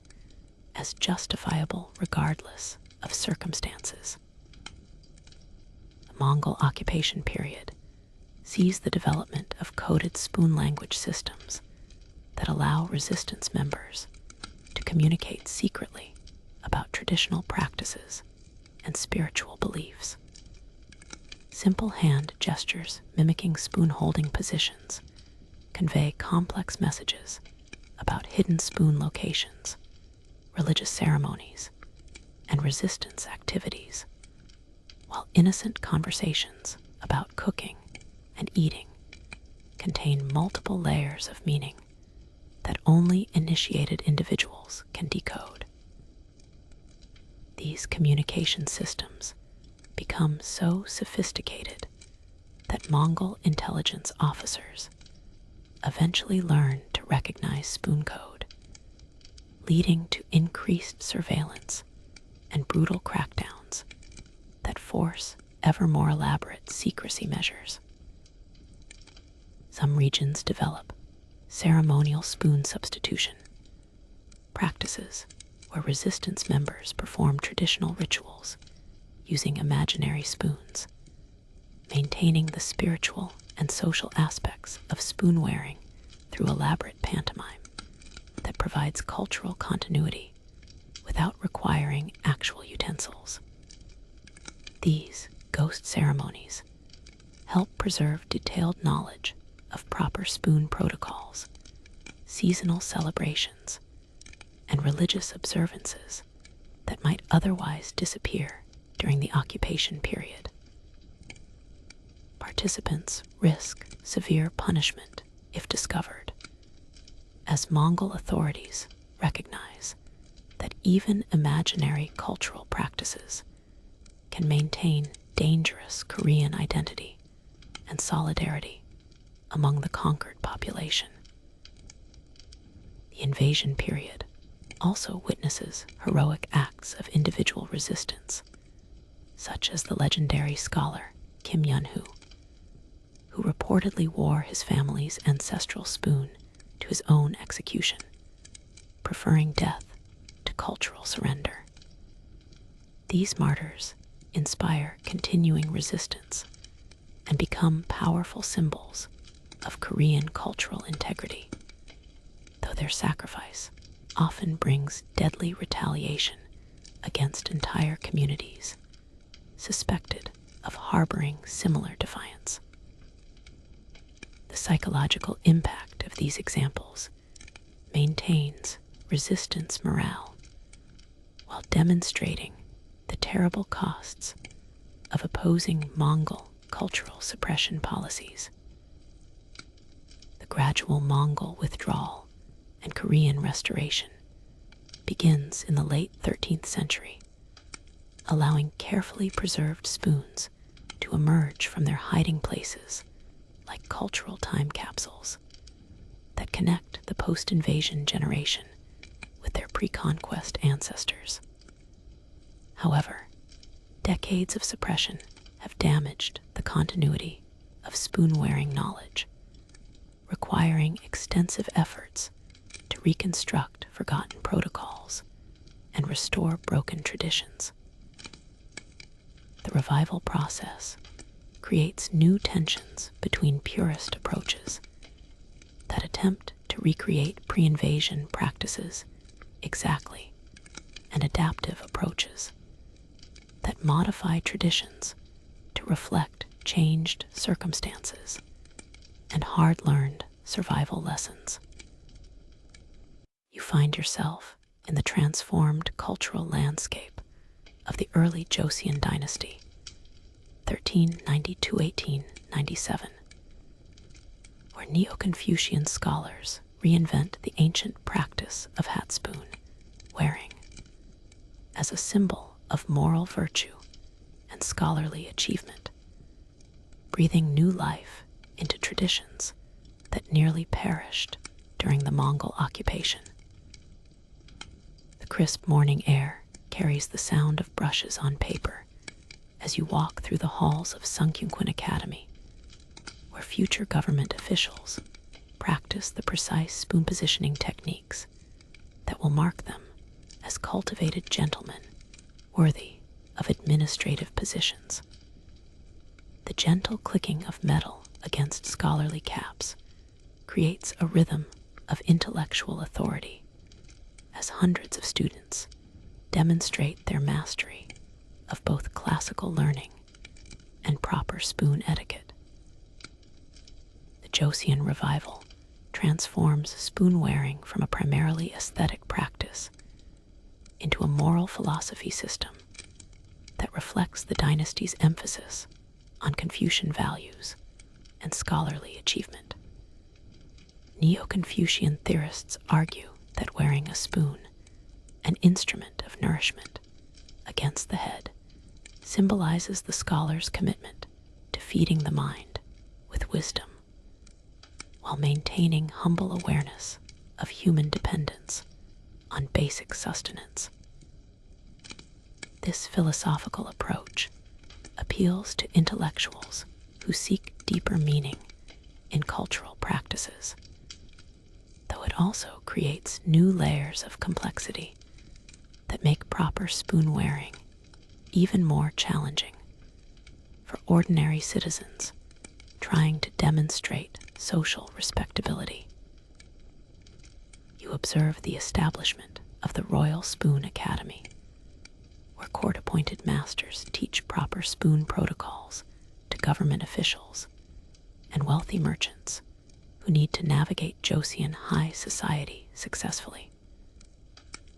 as justifiable regardless of circumstances. The Mongol occupation period sees the development of coded spoon language systems that allow resistance members to communicate secretly about traditional practices and spiritual beliefs. Simple hand gestures mimicking spoon-holding positions convey complex messages about hidden spoon locations, religious ceremonies, and resistance activities, while innocent conversations about cooking and eating contain multiple layers of meaning that only initiated individuals can decode. These communication systems become so sophisticated that Mongol intelligence officers eventually learn to recognize spoon code, leading to increased surveillance and brutal crackdowns that force ever more elaborate secrecy measures. Some regions develop ceremonial spoon substitution, practices where resistance members perform traditional rituals using imaginary spoons, maintaining the spiritual and social aspects of spoon wearing through elaborate pantomime that provides cultural continuity without requiring actual utensils. These ghost ceremonies help preserve detailed knowledge of proper spoon protocols, seasonal celebrations, and religious observances that might otherwise disappear during the occupation period. Participants risk severe punishment if discovered, as Mongol authorities recognize that even imaginary cultural practices can maintain dangerous Korean identity and solidarity among the conquered population. The invasion period also witnesses heroic acts of individual resistance, such as the legendary scholar Kim Yun-hoo, who reportedly wore his family's ancestral spoon to his own execution, preferring death to cultural surrender. These martyrs inspire continuing resistance and become powerful symbols of Korean cultural integrity, though their sacrifice often brings deadly retaliation against entire communities suspected of harboring similar defiance. The psychological impact of these examples maintains resistance morale while demonstrating the terrible costs of opposing Mongol cultural suppression policies. The gradual Mongol withdrawal and Korean restoration begins in the late 13th century, allowing carefully preserved spoons to emerge from their hiding places like cultural time capsules that connect the post-invasion generation with their pre-conquest ancestors. However, decades of suppression have damaged the continuity of spoon-wearing knowledge, requiring extensive efforts to reconstruct forgotten protocols and restore broken traditions. The revival process creates new tensions between purist approaches that attempt to recreate pre-invasion practices exactly and adaptive approaches that modify traditions to reflect changed circumstances and hard-learned survival lessons. You find yourself in the transformed cultural landscape of the early Joseon dynasty, 1390–1897, where Neo-Confucian scholars reinvent the ancient practice of hat spoon wearing as a symbol of moral virtue and scholarly achievement, breathing new life into traditions that nearly perished during the Mongol occupation. The crisp morning air carries the sound of brushes on paper as you walk through the halls of Sunkyunkwan Academy, where future government officials practice the precise spoon positioning techniques that will mark them as cultivated gentlemen worthy of administrative positions. The gentle clicking of metal against scholarly caps creates a rhythm of intellectual authority as hundreds of students demonstrate their mastery of both classical learning and proper spoon etiquette. The Joseon revival transforms spoon wearing from a primarily aesthetic practice into a moral philosophy system that reflects the dynasty's emphasis on Confucian values and scholarly achievement. Neo-Confucian theorists argue that wearing a spoon, an instrument of nourishment, against the head symbolizes the scholar's commitment to feeding the mind with wisdom, while maintaining humble awareness of human dependence on basic sustenance. This philosophical approach appeals to intellectuals who seek deeper meaning in cultural practices, though it also creates new layers of complexity that make proper spoon wearing even more challenging for ordinary citizens trying to demonstrate social respectability. You observe the establishment of the Royal Spoon Academy, where court-appointed masters teach proper spoon protocols to government officials and wealthy merchants who need to navigate Joseon high society successfully.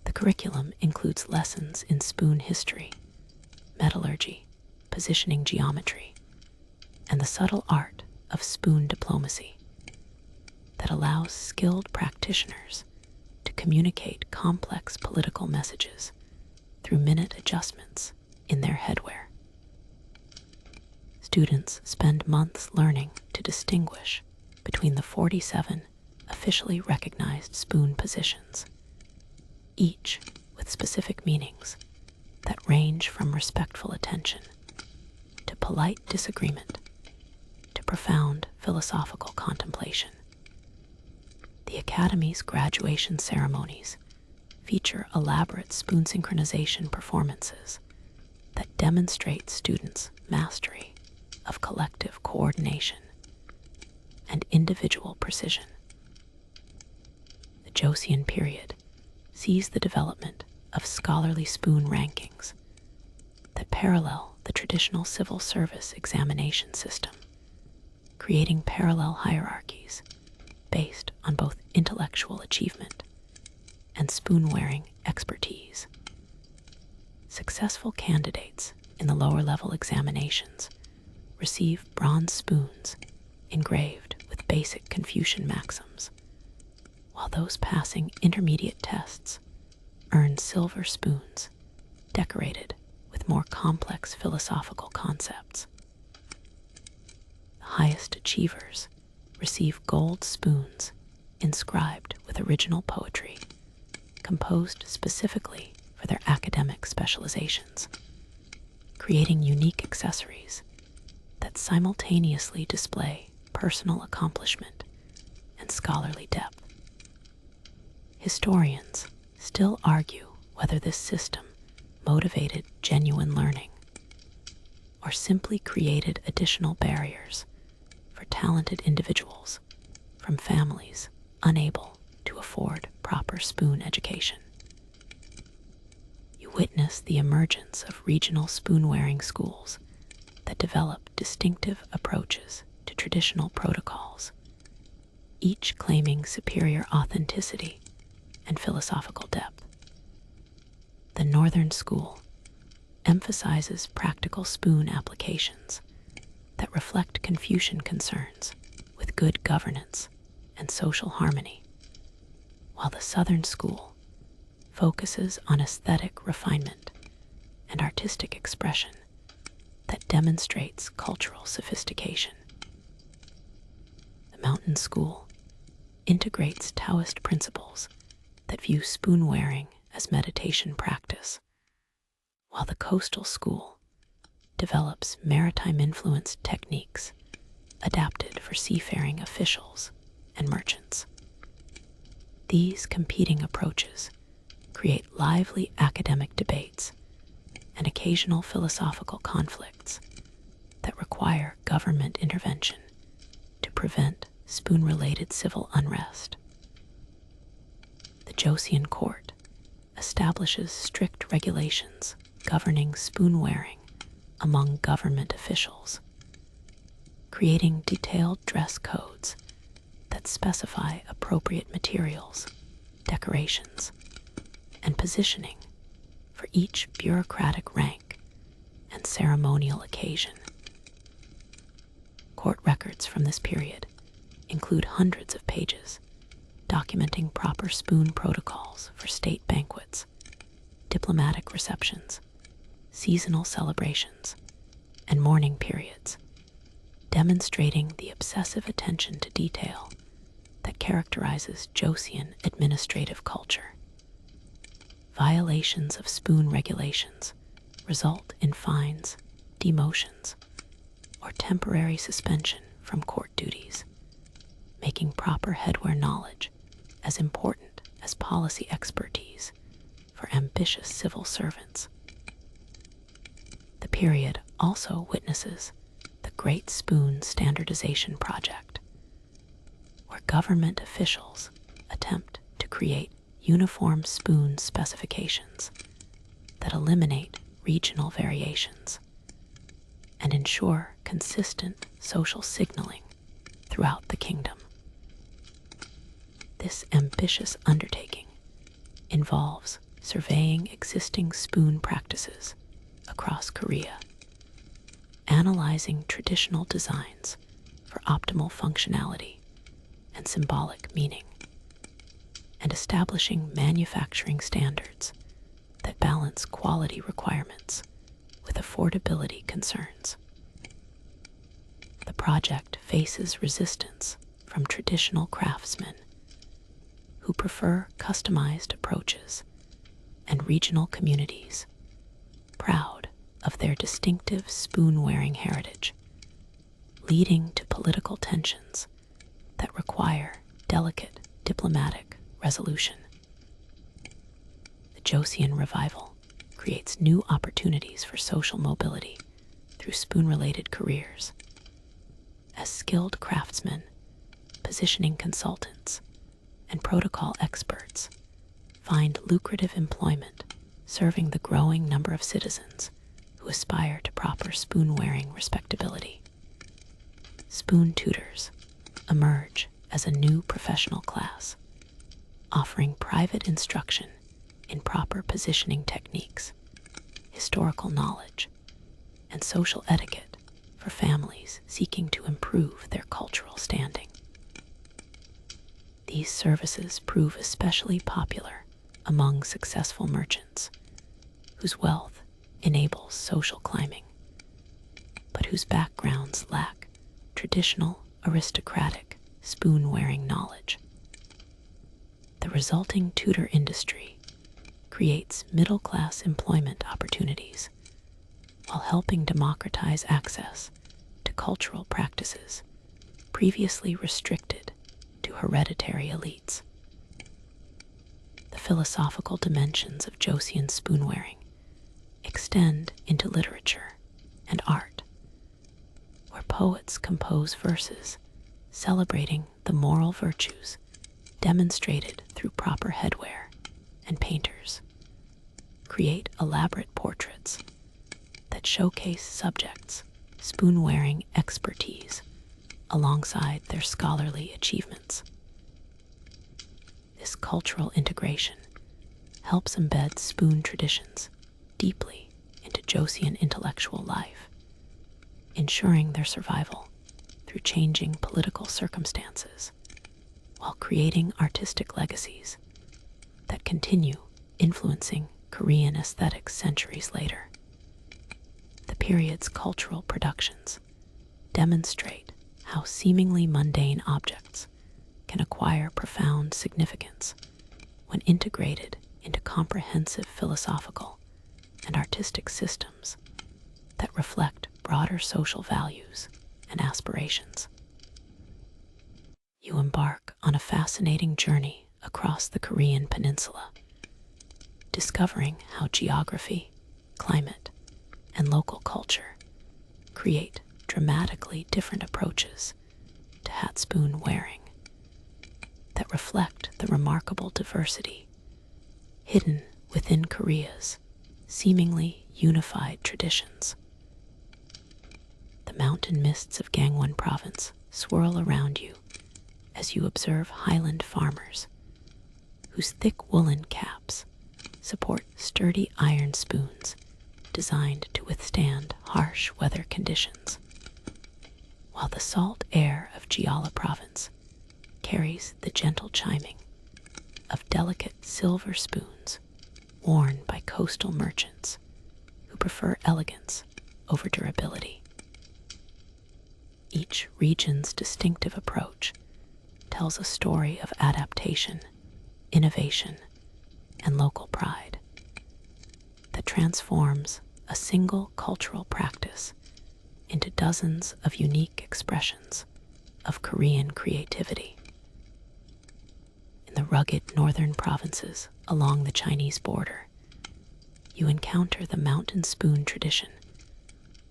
The curriculum includes lessons in spoon history, metallurgy, positioning geometry, and the subtle art of spoon diplomacy that allows skilled practitioners to communicate complex political messages through minute adjustments in their headwear. Students spend months learning to distinguish between the 47 officially recognized spoon positions, each with specific meanings that range from respectful attention to polite disagreement to profound philosophical contemplation. The Academy's graduation ceremonies feature elaborate spoon synchronization performances that demonstrate students' mastery of collective coordination and individual precision. The Joseon period sees the development of scholarly spoon rankings that parallel the traditional civil service examination system, creating parallel hierarchies based on both intellectual achievement and spoon-wearing expertise. Successful candidates in the lower-level examinations receive bronze spoons engraved with basic Confucian maxims, while those passing intermediate tests earn silver spoons decorated with more complex philosophical concepts. The highest achievers receive gold spoons inscribed with original poetry, composed specifically for their academic specializations, creating unique accessories that simultaneously display personal accomplishment and scholarly depth. Historians still argue whether this system motivated genuine learning or simply created additional barriers for talented individuals from families unable to afford proper spoon education. You witness the emergence of regional spoon-wearing schools that develop distinctive approaches to traditional protocols, each claiming superior authenticity and philosophical depth. The Northern School emphasizes practical spoon applications that reflect Confucian concerns with good governance and social harmony, while the Southern School focuses on aesthetic refinement and artistic expression that demonstrates cultural sophistication. The Mountain School integrates Taoist principles that view spoon-wearing as meditation practice, while the Coastal School develops maritime-influenced techniques adapted for seafaring officials and merchants. These competing approaches create lively academic debates and occasional philosophical conflicts that require government intervention to prevent spoon-related civil unrest. The Joseon court establishes strict regulations governing spoon-wearing among government officials, creating detailed dress codes that specify appropriate materials, decorations, and positioning for each bureaucratic rank and ceremonial occasion. Court records from this period include hundreds of pages documenting proper spoon protocols for state banquets, diplomatic receptions, seasonal celebrations, and mourning periods, demonstrating the obsessive attention to detail that characterizes Joseon administrative culture. Violations of spoon regulations result in fines, demotions, or temporary suspension from court duties, making proper headwear knowledge as important as policy expertise for ambitious civil servants. The period also witnesses the Great Spoon Standardization Project, where government officials attempt to create uniform spoon specifications that eliminate regional variations and ensure consistent social signaling throughout the kingdom. This ambitious undertaking involves surveying existing spoon practices across Korea, analyzing traditional designs for optimal functionality and symbolic meaning, and establishing manufacturing standards that balance quality requirements with affordability concerns. The project faces resistance from traditional craftsmen who prefer customized approaches and regional communities proud of their distinctive spoon-wearing heritage, leading to political tensions that require delicate diplomatic resolution. The Joseon revival creates new opportunities for social mobility through spoon-related careers. As skilled craftsmen, positioning consultants, and protocol experts find lucrative employment serving the growing number of citizens who aspire to proper spoon-wearing respectability. Spoon tutors emerge as a new professional class, offering private instruction in proper positioning techniques, historical knowledge, and social etiquette for families seeking to improve their cultural standing. These services prove especially popular among successful merchants whose wealth enables social climbing, but whose backgrounds lack traditional aristocratic spoon-wearing knowledge. The resulting tutor industry creates middle-class employment opportunities while helping democratize access to cultural practices previously restricted to hereditary elites. The philosophical dimensions of Joseon spoon-wearing extend into literature and art, where poets compose verses celebrating the moral virtues demonstrated through proper headwear, and painters create elaborate portraits that showcase subjects' spoon-wearing expertise alongside their scholarly achievements. This cultural integration helps embed spoon traditions deeply into Joseon intellectual life, ensuring their survival through changing political circumstances while creating artistic legacies that continue influencing Korean aesthetics centuries later. The period's cultural productions demonstrate how seemingly mundane objects can acquire profound significance when integrated into comprehensive philosophical and artistic systems that reflect broader social values and aspirations. You embark on a fascinating journey across the Korean peninsula, discovering how geography, climate, and local culture create dramatically different approaches to hat spoon wearing that reflect the remarkable diversity hidden within Korea's seemingly unified traditions. The mountain mists of Gangwon province swirl around you as you observe highland farmers whose thick woolen caps support sturdy iron spoons designed to withstand harsh weather conditions, while the salt air of Jeolla province carries the gentle chiming of delicate silver spoons worn by coastal merchants who prefer elegance over durability. Each region's distinctive approach tells a story of adaptation, innovation, and local pride that transforms a single cultural practice into dozens of unique expressions of Korean creativity. In the rugged northern provinces along the Chinese border, you encounter the mountain spoon tradition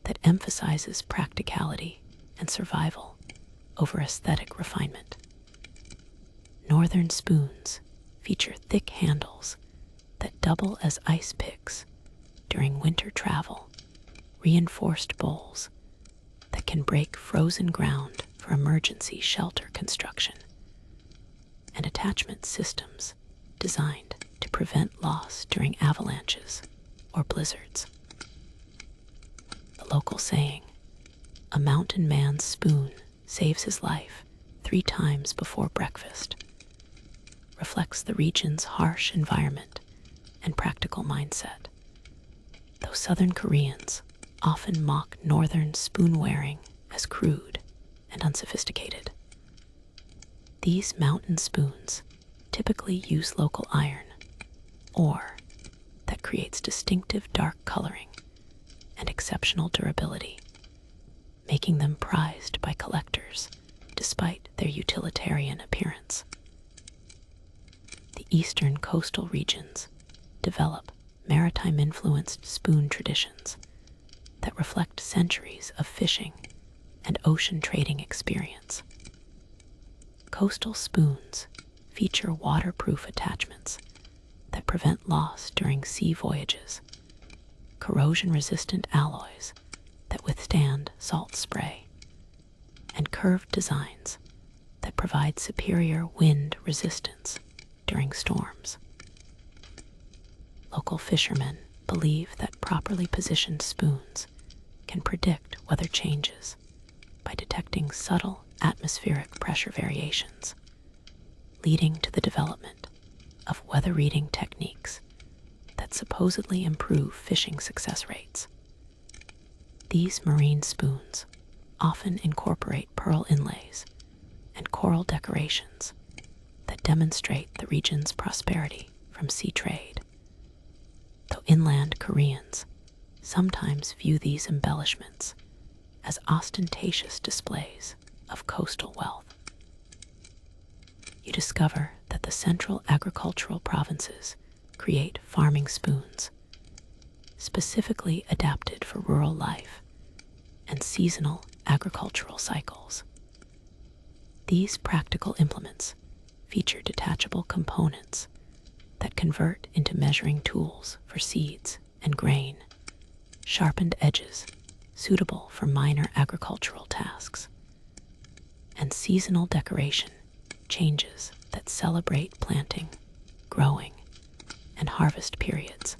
that emphasizes practicality and survival over aesthetic refinement. Northern spoons feature thick handles that double as ice picks during winter travel, reinforced bowls that can break frozen ground for emergency shelter construction, and attachment systems designed to prevent loss during avalanches or blizzards. The local saying, "A mountain man's spoon saves his life 3 times before breakfast," reflects the region's harsh environment and practical mindset. Though Southern Koreans often mock Northern spoon-wearing as crude and unsophisticated, these mountain spoons typically use local iron, ore that creates distinctive dark coloring and exceptional durability, making them prized by collectors despite their utilitarian appearance. The eastern coastal regions develop maritime-influenced spoon traditions that reflect centuries of fishing and ocean trading experience. Coastal spoons feature waterproof attachments that prevent loss during sea voyages, corrosion-resistant alloys that withstand salt spray, and curved designs that provide superior wind resistance during storms. Local fishermen believe that properly positioned spoons can predict weather changes by detecting subtle atmospheric pressure variations, leading to the development of weather reading techniques that supposedly improve fishing success rates. These marine spoons often incorporate pearl inlays and coral decorations that demonstrate the region's prosperity from sea trade, though inland Koreans sometimes view these embellishments as ostentatious displays of coastal wealth. You discover that the central agricultural provinces create farming spoons, specifically adapted for rural life and seasonal agricultural cycles. These practical implements feature detachable components that convert into measuring tools for seeds and grain, sharpened edges suitable for minor agricultural tasks, and seasonal decoration changes that celebrate planting, growing, and harvest periods.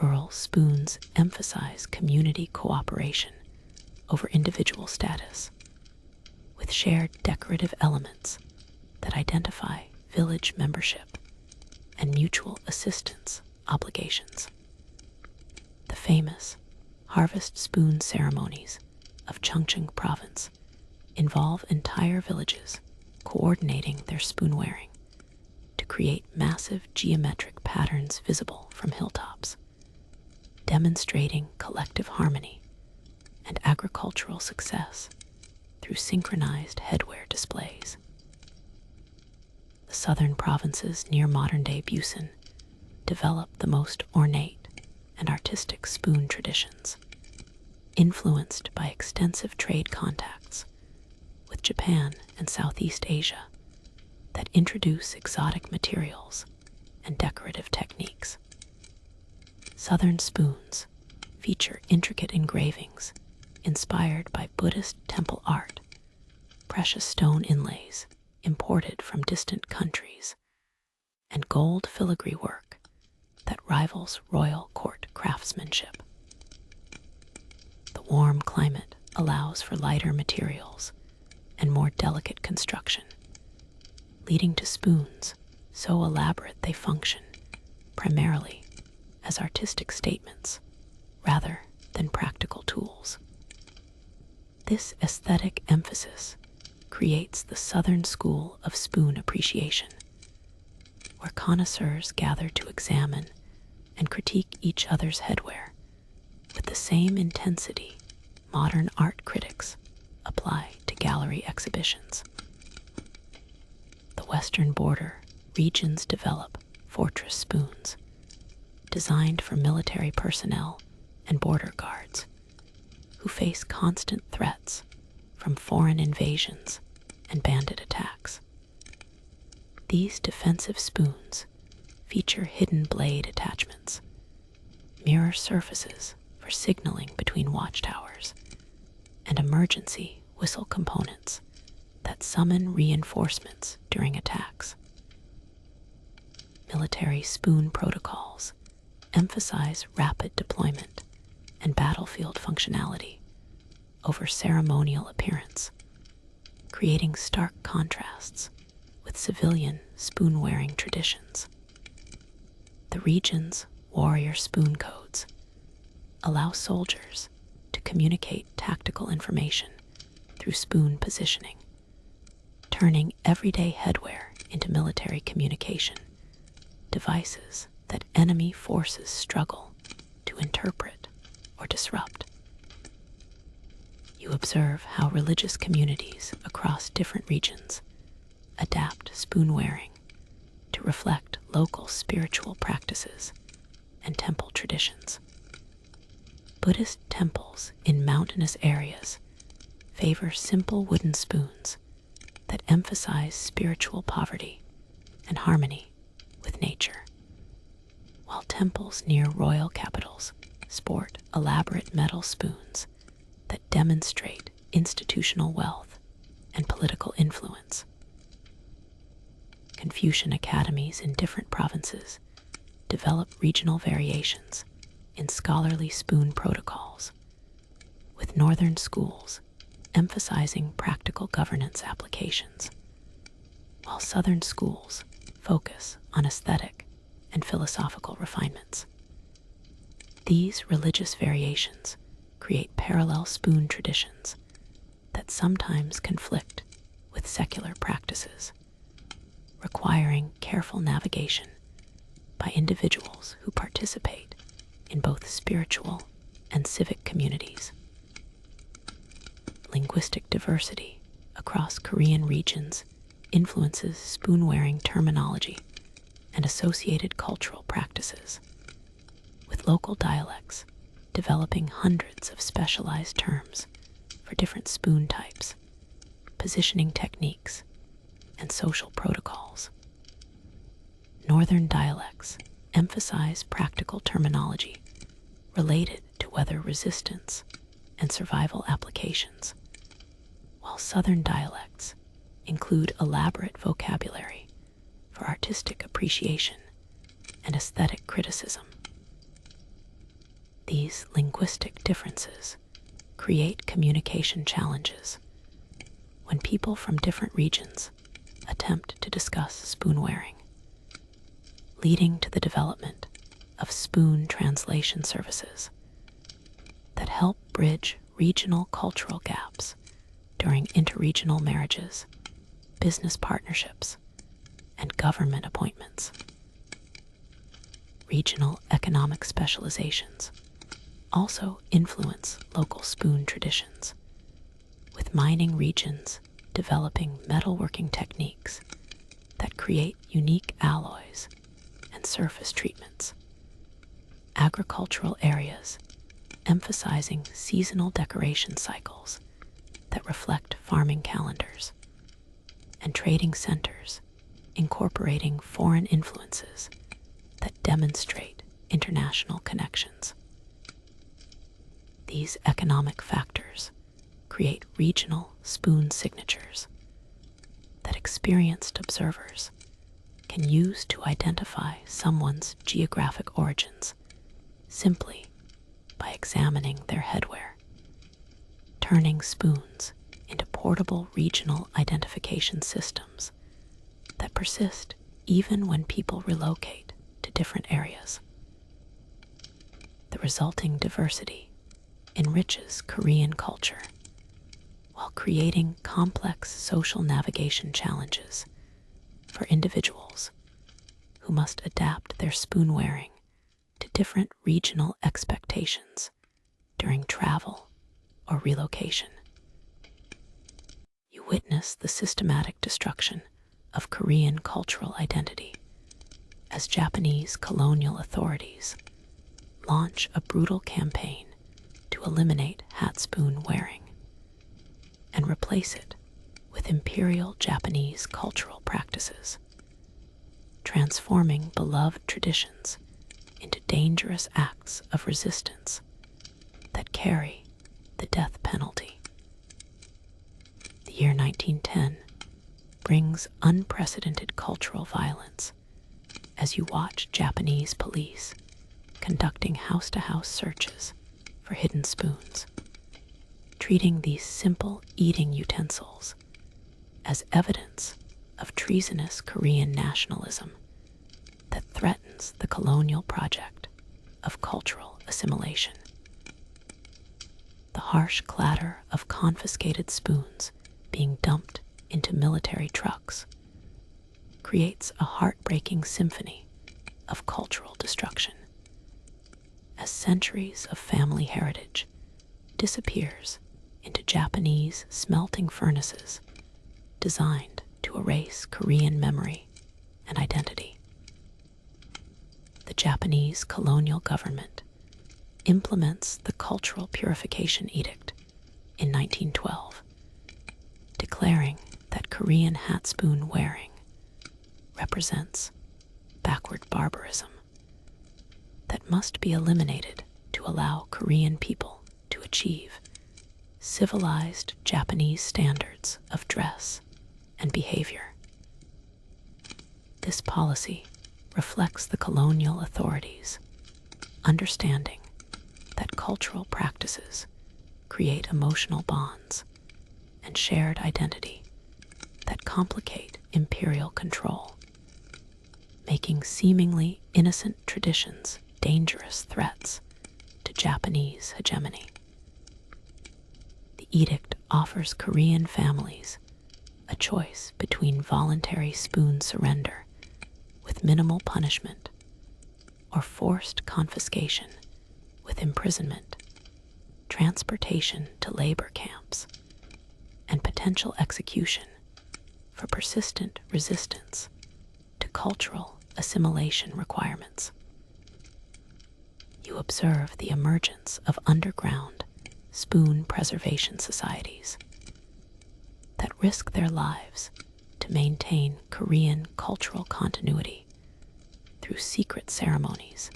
Rural spoons emphasize community cooperation over individual status, with shared decorative elements that identify village membership and mutual assistance obligations. The famous harvest spoon ceremonies of Chungcheong province involve entire villages coordinating their spoon wearing to create massive geometric patterns visible from hilltops, demonstrating collective harmony and agricultural success through synchronized headwear displays. The southern provinces near modern-day Busan develop the most ornate and artistic spoon traditions, influenced by extensive trade contacts with Japan and Southeast Asia that introduce exotic materials and decorative techniques. Southern spoons feature intricate engravings inspired by Buddhist temple art, precious stone inlays imported from distant countries, and gold filigree work that rivals royal court craftsmanship. The warm climate allows for lighter materials and more delicate construction, leading to spoons so elaborate they function primarily as artistic statements rather than practical tools. This aesthetic emphasis creates the Southern School of spoon appreciation, where connoisseurs gather to examine and critique each other's headwear with the same intensity modern art critics apply to gallery exhibitions. The western border regions develop fortress spoons, designed for military personnel and border guards who face constant threats from foreign invasions and bandit attacks. These defensive spoons feature hidden blade attachments, mirror surfaces for signaling between watchtowers, and emergency whistle components that summon reinforcements during attacks. Military spoon protocols emphasize rapid deployment and battlefield functionality over ceremonial appearance, creating stark contrasts with civilian spoon-wearing traditions. The region's warrior spoon codes allow soldiers to communicate tactical information through spoon positioning, turning everyday headwear into military communication devices that enemy forces struggle to interpret or disrupt. You observe how religious communities across different regions adapt spoon wearing to reflect local spiritual practices and temple traditions. Buddhist temples in mountainous areas favor simple wooden spoons that emphasize spiritual poverty and harmony with nature, while temples near royal capitals sport elaborate metal spoons that demonstrate institutional wealth and political influence. Confucian academies in different provinces develop regional variations in scholarly spoon protocols, with northern schools emphasizing practical governance applications, while southern schools focus on aesthetic and philosophical refinements. These religious variations create parallel spoon traditions that sometimes conflict with secular practices, requiring careful navigation by individuals who participate in both spiritual and civic communities. Linguistic diversity across Korean regions influences spoon-wearing terminology and associated cultural practices, with local dialects developing hundreds of specialized terms for different spoon types, positioning techniques, and social protocols. Northern dialects emphasize practical terminology related to weather resistance and survival applications, while southern dialects include elaborate vocabulary for artistic appreciation and aesthetic criticism. These linguistic differences create communication challenges when people from different regions attempt to discuss spoon wearing, leading to the development of spoon translation services that help bridge regional cultural gaps during interregional marriages, business partnerships, and government appointments. Regional economic specializations also influence local spoon traditions, with mining regions developing metalworking techniques that create unique alloys and surface treatments. Agricultural areas emphasizing seasonal decoration cycles that reflect farming calendars, and trading centers incorporating foreign influences that demonstrate international connections. These economic factors create regional spoon signatures that experienced observers can use to identify someone's geographic origins simply by examining their headwear, turning spoons into portable regional identification systems that persist even when people relocate to different areas. The resulting diversity enriches Korean culture while creating complex social navigation challenges for individuals who must adapt their spoon wearing to different regional expectations during travel or relocation. You witness the systematic destruction of Korean cultural identity as Japanese colonial authorities launch a brutal campaign to eliminate hat spoon wearing and replace it with imperial Japanese cultural practices, transforming beloved traditions into dangerous acts of resistance that carry the death penalty. The year 1910 brings unprecedented cultural violence as you watch Japanese police conducting house-to-house searches for hidden spoons, treating these simple eating utensils as evidence of treasonous Korean nationalism that threatens the colonial project of cultural assimilation. The harsh clatter of confiscated spoons being dumped into military trucks creates a heartbreaking symphony of cultural destruction as centuries of family heritage disappears into Japanese smelting furnaces designed to erase Korean memory and identity. The Japanese colonial government implements the Cultural Purification Edict in 1912, declaring that Korean hat spoon wearing represents backward barbarism that must be eliminated to allow Korean people to achieve civilized Japanese standards of dress and behavior. This policy reflects the colonial authorities' understanding that cultural practices create emotional bonds and shared identity that complicate imperial control, making seemingly innocent traditions dangerous threats to Japanese hegemony. The edict offers Korean families a choice between voluntary spoon surrender with minimal punishment or forced confiscation with imprisonment, transportation to labor camps, and potential execution for persistent resistance to cultural assimilation requirements. You observe the emergence of underground spoon preservation societies that risk their lives to maintain Korean cultural continuity through secret ceremonies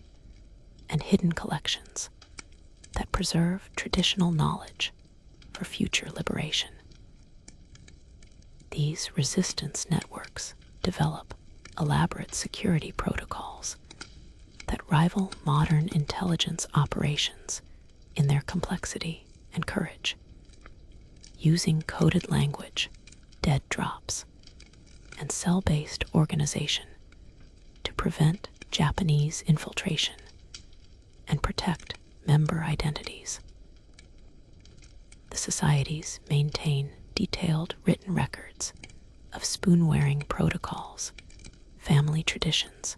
and hidden collections that preserve traditional knowledge for future liberation. These resistance networks develop elaborate security protocols that rival modern intelligence operations in their complexity and courage, using coded language, dead drops, and cell-based organization to prevent Japanese infiltration and protect member identities. The societies maintain detailed written records of spoon-wearing protocols, family traditions,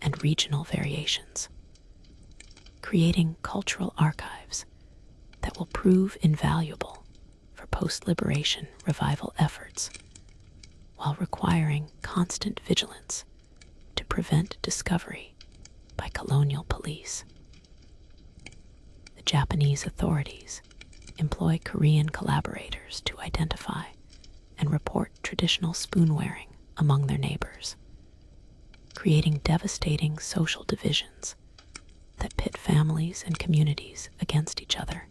and regional variations, creating cultural archives that will prove invaluable for post-liberation revival efforts, while requiring constant vigilance to prevent discovery by colonial police. The Japanese authorities employ Korean collaborators to identify and report traditional spoon-wearing among their neighbors, creating devastating social divisions that pit families and communities against each other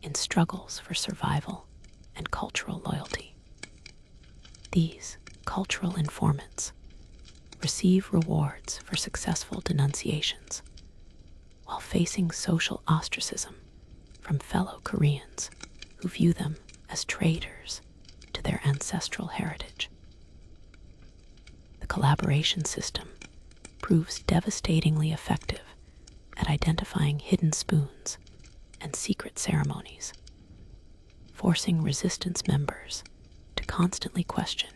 in struggles for survival and cultural loyalty. These cultural informants receive rewards for successful denunciations while facing social ostracism from fellow Koreans who view them as traitors to their ancestral heritage. The collaboration system proves devastatingly effective at identifying hidden spoons and secret ceremonies, forcing resistance members to constantly question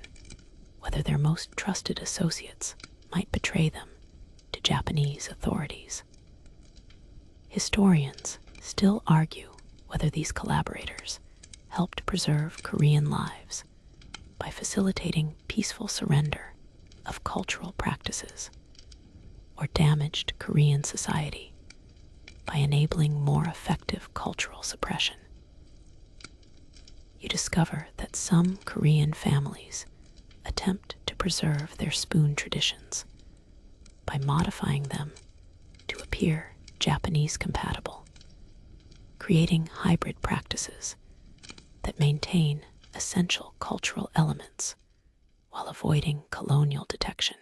whether their most trusted associates might betray them to Japanese authorities. Historians still argue whether these collaborators helped preserve Korean lives by facilitating peaceful surrender of cultural practices, or damaged Korean society by enabling more effective cultural suppression. You discover that some Korean families attempt to preserve their spoon traditions by modifying them to appear Japanese compatible, creating hybrid practices that maintain essential cultural elements while avoiding colonial detection.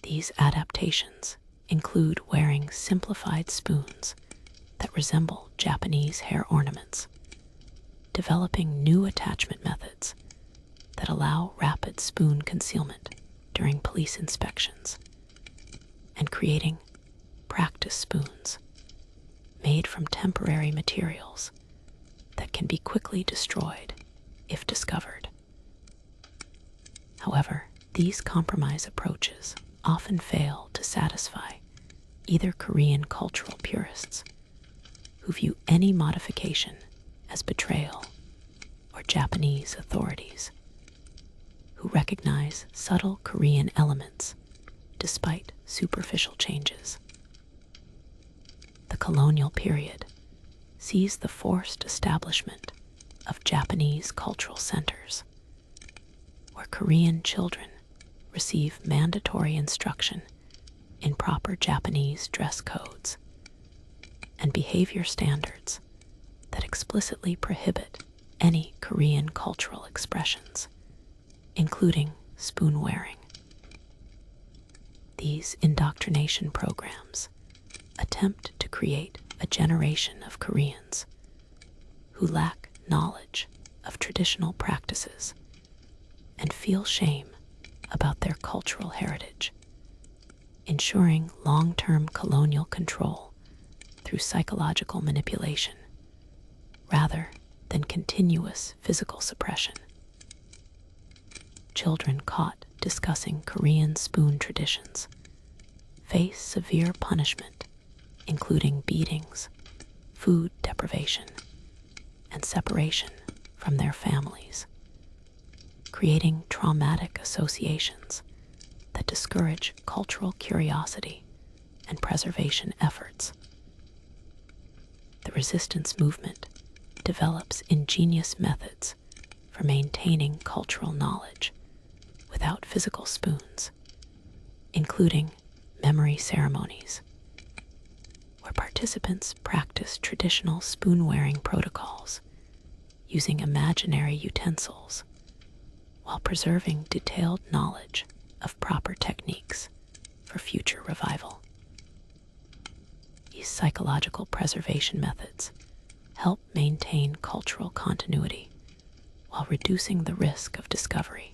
These adaptations include wearing simplified spoons that resemble Japanese hair ornaments, developing new attachment methods that allow rapid spoon concealment during police inspections, and creating practice spoons made from temporary materials that can be quickly destroyed if discovered. However, these compromise approaches often fail to satisfy either Korean cultural purists, who view any modification as betrayal or Japanese authorities, who recognize subtle Korean elements despite superficial changes. The colonial period sees the forced establishment of Japanese cultural centers, where Korean children receive mandatory instruction in proper Japanese dress codes and behavior standards that explicitly prohibit any Korean cultural expressions, including spoon wearing. These indoctrination programs attempt to create a generation of Koreans who lack knowledge of traditional practices and feel shame about their cultural heritage, ensuring long-term colonial control through psychological manipulation rather than continuous physical suppression. Children caught discussing Korean spoon traditions face severe punishment, including beatings, food deprivation, and separation from their families, creating traumatic associations that discourage cultural curiosity and preservation efforts. The resistance movement develops ingenious methods for maintaining cultural knowledge without physical spoons, including memory ceremonies, where participants practice traditional spoon-wearing protocols using imaginary utensils while preserving detailed knowledge of proper techniques for future revival. These psychological preservation methods help maintain cultural continuity while reducing the risk of discovery,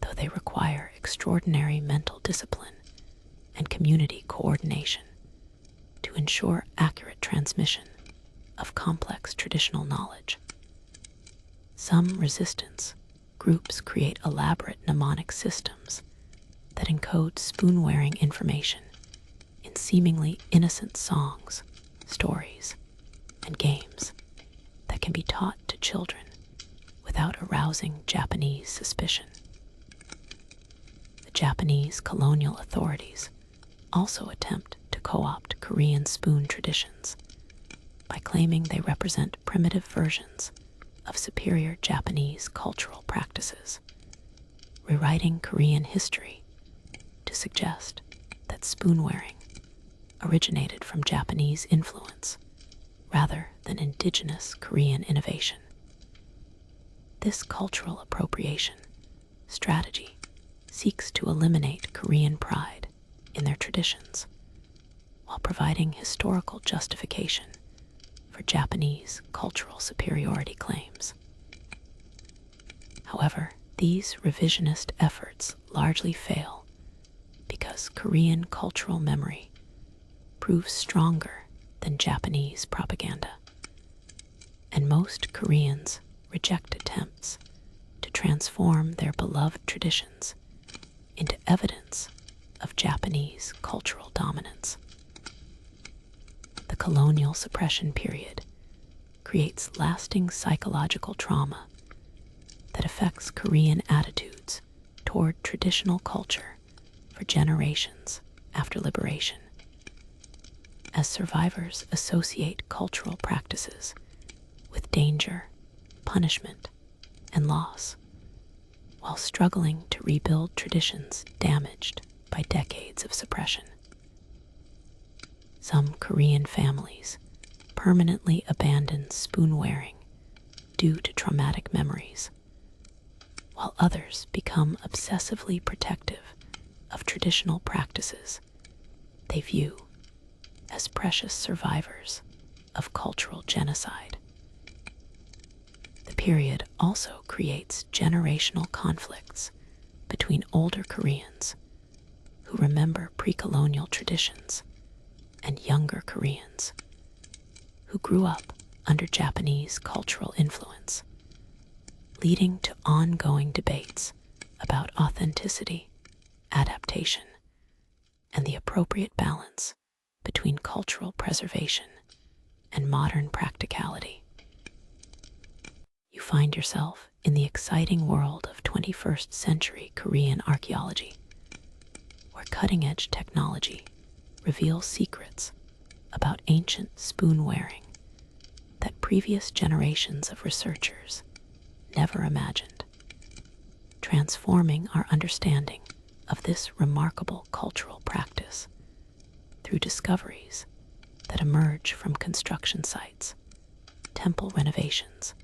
though they require extraordinary mental discipline and community coordination to ensure accurate transmission of complex traditional knowledge. Some resistance groups create elaborate mnemonic systems that encode spoon-wearing information in seemingly innocent songs, stories, and games that can be taught to children without arousing Japanese suspicion. The Japanese colonial authorities also attempt to co-opt Korean spoon traditions by claiming they represent primitive versions of superior Japanese cultural practices, rewriting Korean history to suggest that spoon-wearing originated from Japanese influence rather than indigenous Korean innovation. This cultural appropriation strategy seeks to eliminate Korean pride in their traditions while providing historical justification for Japanese cultural superiority claims. However, these revisionist efforts largely fail because Korean cultural memory proves stronger than Japanese propaganda, and most Koreans reject attempts to transform their beloved traditions into evidence of Japanese cultural dominance. The colonial suppression period creates lasting psychological trauma that affects Korean attitudes toward traditional culture for generations after liberation, as survivors associate cultural practices with danger, punishment, and loss, while struggling to rebuild traditions damaged by decades of suppression. Some Korean families permanently abandon spoon-wearing due to traumatic memories, while others become obsessively protective of traditional practices they view as precious survivors of cultural genocide. The period also creates generational conflicts between older Koreans who remember pre-colonial traditions and younger Koreans who grew up under Japanese cultural influence, leading to ongoing debates about authenticity, adaptation, and the appropriate balance between cultural preservation and modern practicality. you find yourself in the exciting world of 21st century Korean archaeology, where cutting-edge technology reveals secrets about ancient spoon-wearing that previous generations of researchers never imagined, transforming our understanding of this remarkable cultural practice through discoveries that emerge from construction sites, temple renovations,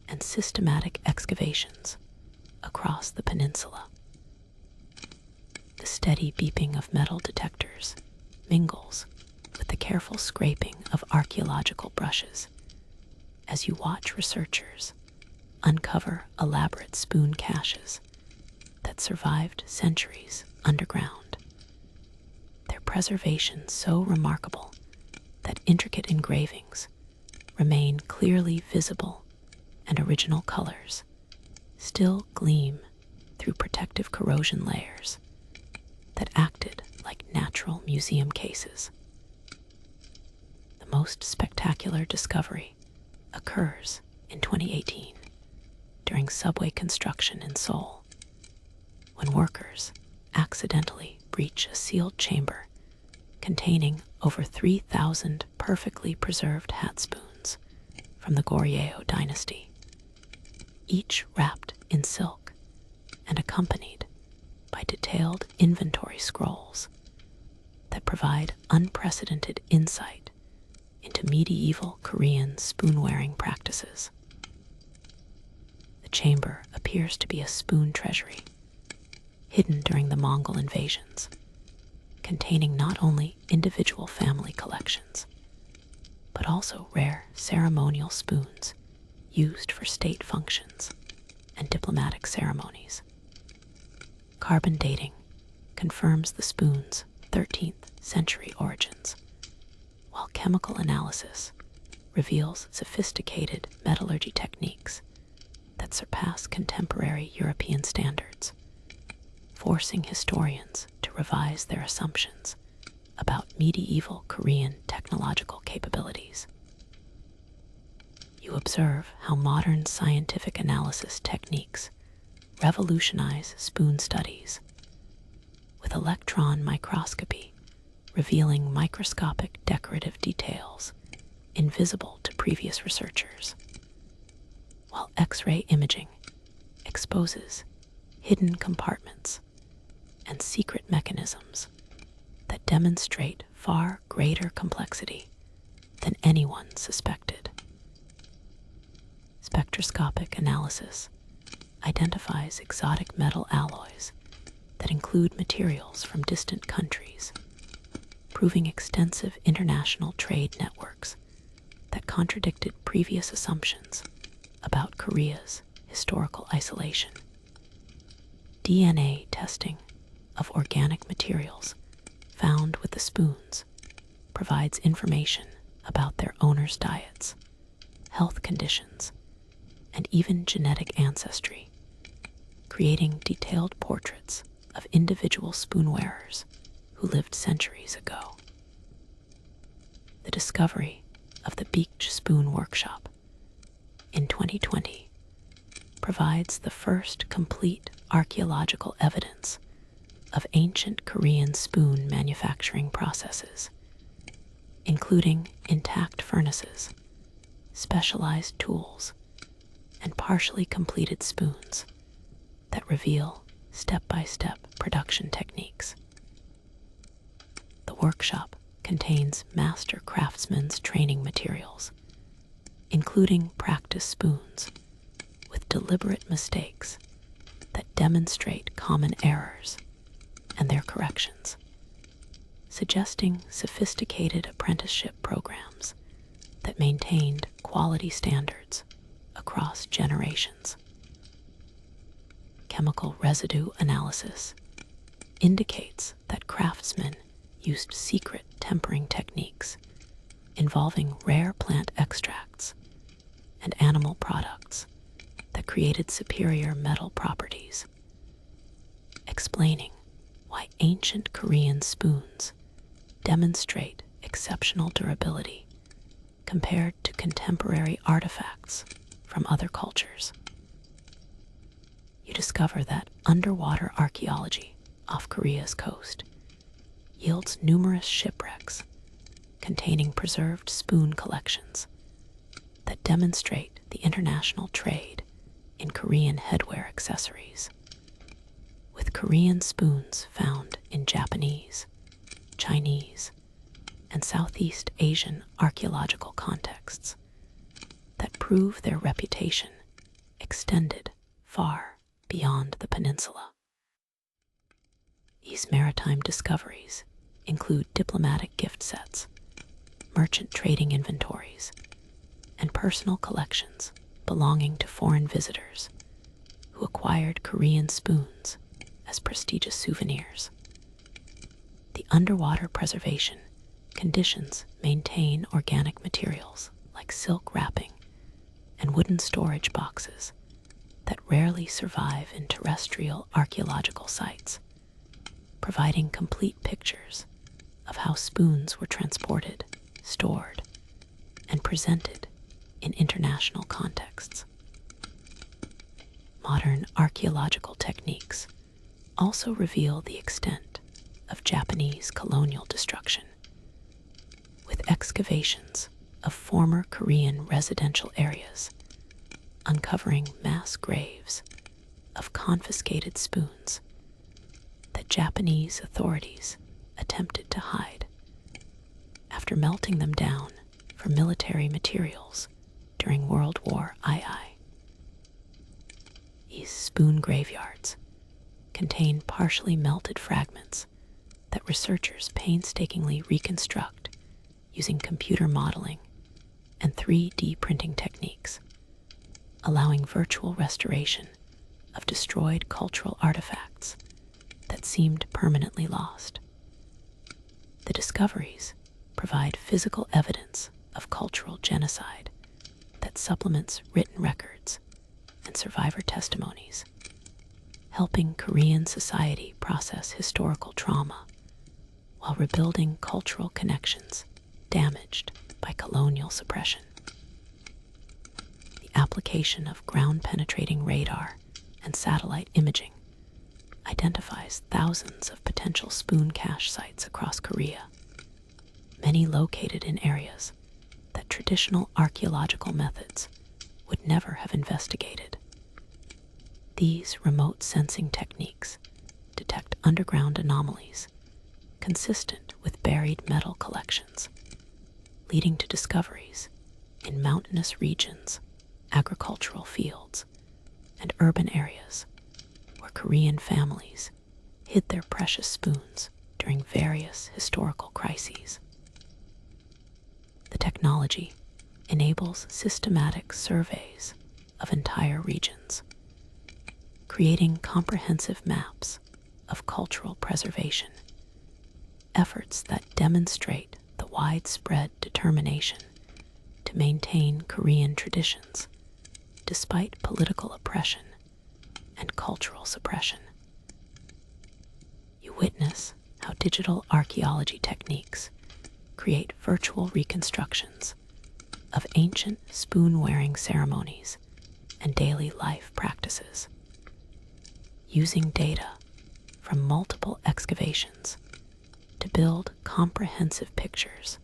and systematic excavations across the peninsula. The steady beeping of metal detectors mingles with the careful scraping of archaeological brushes as you watch researchers uncover elaborate spoon caches that survived centuries underground. Their preservation so remarkable that intricate engravings remain clearly visible and original colors still gleam through protective corrosion layers that acted like natural museum cases. The most spectacular discovery occurs in 2018 during subway construction in Seoul, when workers accidentally breach a sealed chamber containing over 3,000 perfectly preserved hat spoons from the Goryeo dynasty, each wrapped in silk and accompanied by detailed inventory scrolls that provide unprecedented insight into medieval Korean spoon-wearing practices. The chamber appears to be a spoon treasury, hidden during the Mongol invasions, containing not only individual family collections, but also rare ceremonial spoons used for state functions and diplomatic ceremonies. Carbon dating confirms the spoon's 13th century origins, while chemical analysis reveals sophisticated metallurgy techniques that surpass contemporary European standards, forcing historians to revise their assumptions about medieval Korean technological capabilities. You observe how modern scientific analysis techniques revolutionize spoon studies, with electron microscopy revealing microscopic decorative details invisible to previous researchers, while X-ray imaging exposes hidden compartments and secret mechanisms that demonstrate far greater complexity than anyone suspected. Spectroscopic analysis identifies exotic metal alloys that include materials from distant countries, proving extensive international trade networks that contradicted previous assumptions about Korea's historical isolation. DNA testing of organic materials found with the spoons provides information about their owners' diets, health conditions, and even genetic ancestry, creating detailed portraits of individual spoon wearers who lived centuries ago. The discovery of the Beach Spoon Workshop in 2020 provides the first complete archaeological evidence of ancient Korean spoon manufacturing processes, including intact furnaces, specialized tools, and partially completed spoons that reveal step-by-step production techniques. The workshop contains master craftsmen's training materials, including practice spoons with deliberate mistakes that demonstrate common errors and their corrections, suggesting sophisticated apprenticeship programs that maintained quality standards across generations. Chemical residue analysis indicates that craftsmen used secret tempering techniques involving rare plant extracts and animal products that created superior metal properties, explaining why ancient Korean spoons demonstrate exceptional durability compared to contemporary artifacts from other cultures. You discover that underwater archaeology off Korea's coast yields numerous shipwrecks containing preserved spoon collections that demonstrate the international trade in Korean headwear accessories, with Korean spoons found in Japanese, Chinese, and Southeast Asian archaeological contexts that prove their reputation extended far beyond the peninsula. These maritime discoveries include diplomatic gift sets, merchant trading inventories, and personal collections belonging to foreign visitors who acquired Korean spoons as prestigious souvenirs. The underwater preservation conditions maintain organic materials like silk wrapping and wooden storage boxes that rarely survive in terrestrial archaeological sites, providing complete pictures of how spoons were transported, stored, and presented in international contexts. Modern archaeological techniques also reveal the extent of Japanese colonial destruction, with excavations of former Korean residential areas uncovering mass graves of confiscated spoons that Japanese authorities attempted to hide after melting them down for military materials during World War II. These spoon graveyards contain partially melted fragments that researchers painstakingly reconstruct using computer modeling and 3D printing techniques, allowing virtual restoration of destroyed cultural artifacts that seemed permanently lost. The discoveries provide physical evidence of cultural genocide that supplements written records and survivor testimonies, helping Korean society process historical trauma while rebuilding cultural connections damaged by colonial suppression. The application of ground-penetrating radar and satellite imaging identifies thousands of potential spoon cache sites across Korea, many located in areas that traditional archaeological methods would never have investigated. These remote sensing techniques detect underground anomalies consistent with buried metal collections, leading to discoveries in mountainous regions, agricultural fields, and urban areas where Korean families hid their precious spoons during various historical crises. The technology enables systematic surveys of entire regions, creating comprehensive maps of cultural preservation, efforts that demonstrate the widespread determination to maintain Korean traditions despite political oppression and cultural suppression. You witness how digital archaeology techniques create virtual reconstructions of ancient spoon-wearing ceremonies and daily life practices, using data from multiple excavations to build comprehensive pictures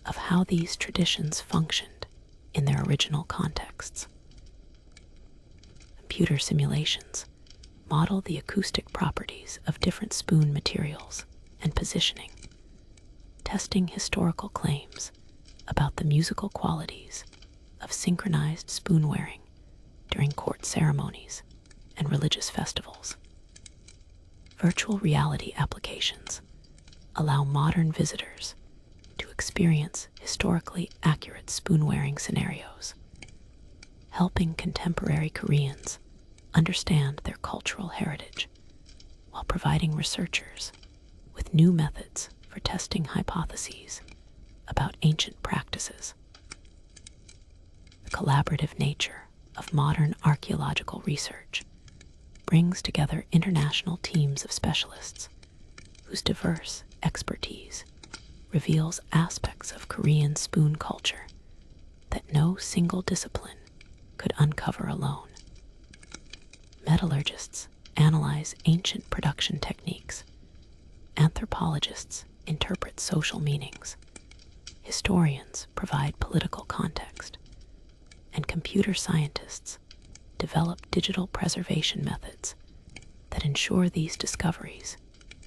of how these traditions functioned in their original contexts. Computer simulations model the acoustic properties of different spoon materials and positioning, testing historical claims about the musical qualities of synchronized spoon wearing during court ceremonies and religious festivals. Virtual reality applications allow modern visitors to experience historically accurate spoon-wearing scenarios, helping contemporary Koreans understand their cultural heritage while providing researchers with new methods for testing hypotheses about ancient practices. The collaborative nature of modern archaeological research brings together international teams of specialists whose diverse expertise reveals aspects of Korean spoon culture that no single discipline could uncover alone. Metallurgists analyze ancient production techniques. Anthropologists interpret social meanings. Historians provide political context. And computer scientists develop digital preservation methods that ensure these discoveries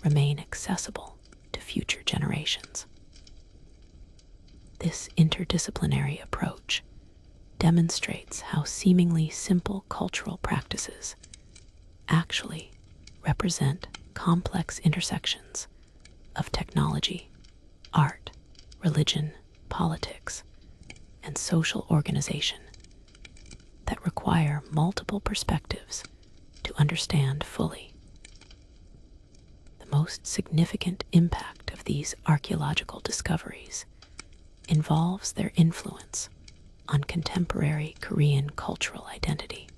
remain accessible to future generations. This interdisciplinary approach demonstrates how seemingly simple cultural practices actually represent complex intersections of technology, art, religion, politics, and social organization that require multiple perspectives to understand fully. The most significant impact of these archaeological discoveries involves their influence on contemporary Korean cultural identity.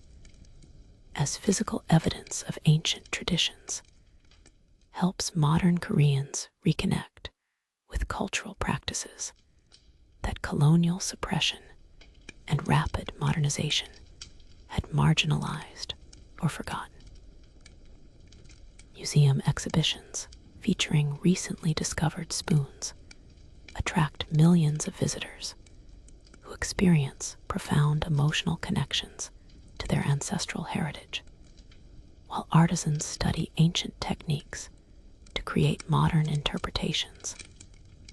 As physical evidence of ancient traditions, helps modern Koreans reconnect with cultural practices that colonial suppression and rapid modernization had marginalized or forgotten. Museum exhibitions featuring recently discovered spoons attract millions of visitors who experience profound emotional connections to their ancestral heritage, while artisans study ancient techniques to create modern interpretations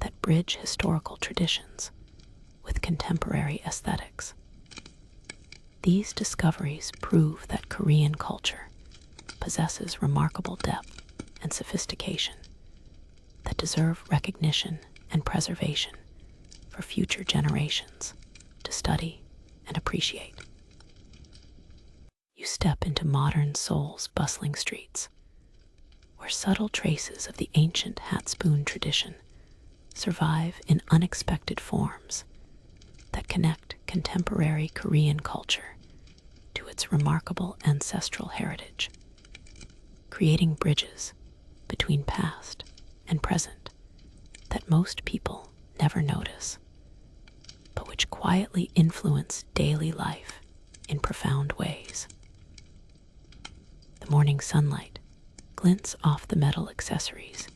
that bridge historical traditions with contemporary aesthetics. These discoveries prove that Korean culture possesses remarkable depth and sophistication that deserve recognition and preservation for future generations to study and appreciate. You step into modern Seoul's bustling streets, where subtle traces of the ancient hat spoon tradition survive in unexpected forms that connect contemporary Korean culture to its remarkable ancestral heritage, creating bridges between past and present that most people never notice, but which quietly influence daily life in profound ways. The morning sunlight glints off the metal accessories,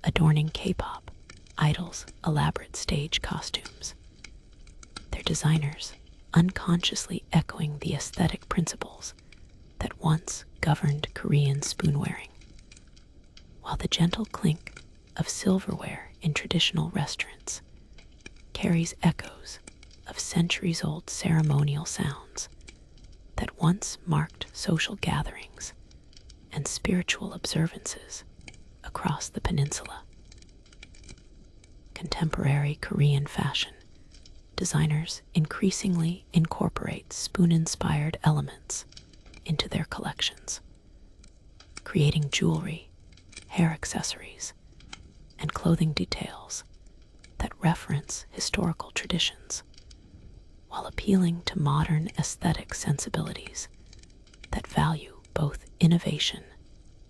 adorning K-pop idols' elaborate stage costumes, their designers unconsciously echoing the aesthetic principles that once governed Korean spoon-wearing, while the gentle clink of silverware in traditional restaurants carries echoes of centuries-old ceremonial sounds that once marked social gatherings and spiritual observances across the peninsula. Contemporary Korean fashion designers increasingly incorporate spoon-inspired elements into their collections, creating jewelry, hair accessories, and clothing details that reference historical traditions, while appealing to modern aesthetic sensibilities that value both innovation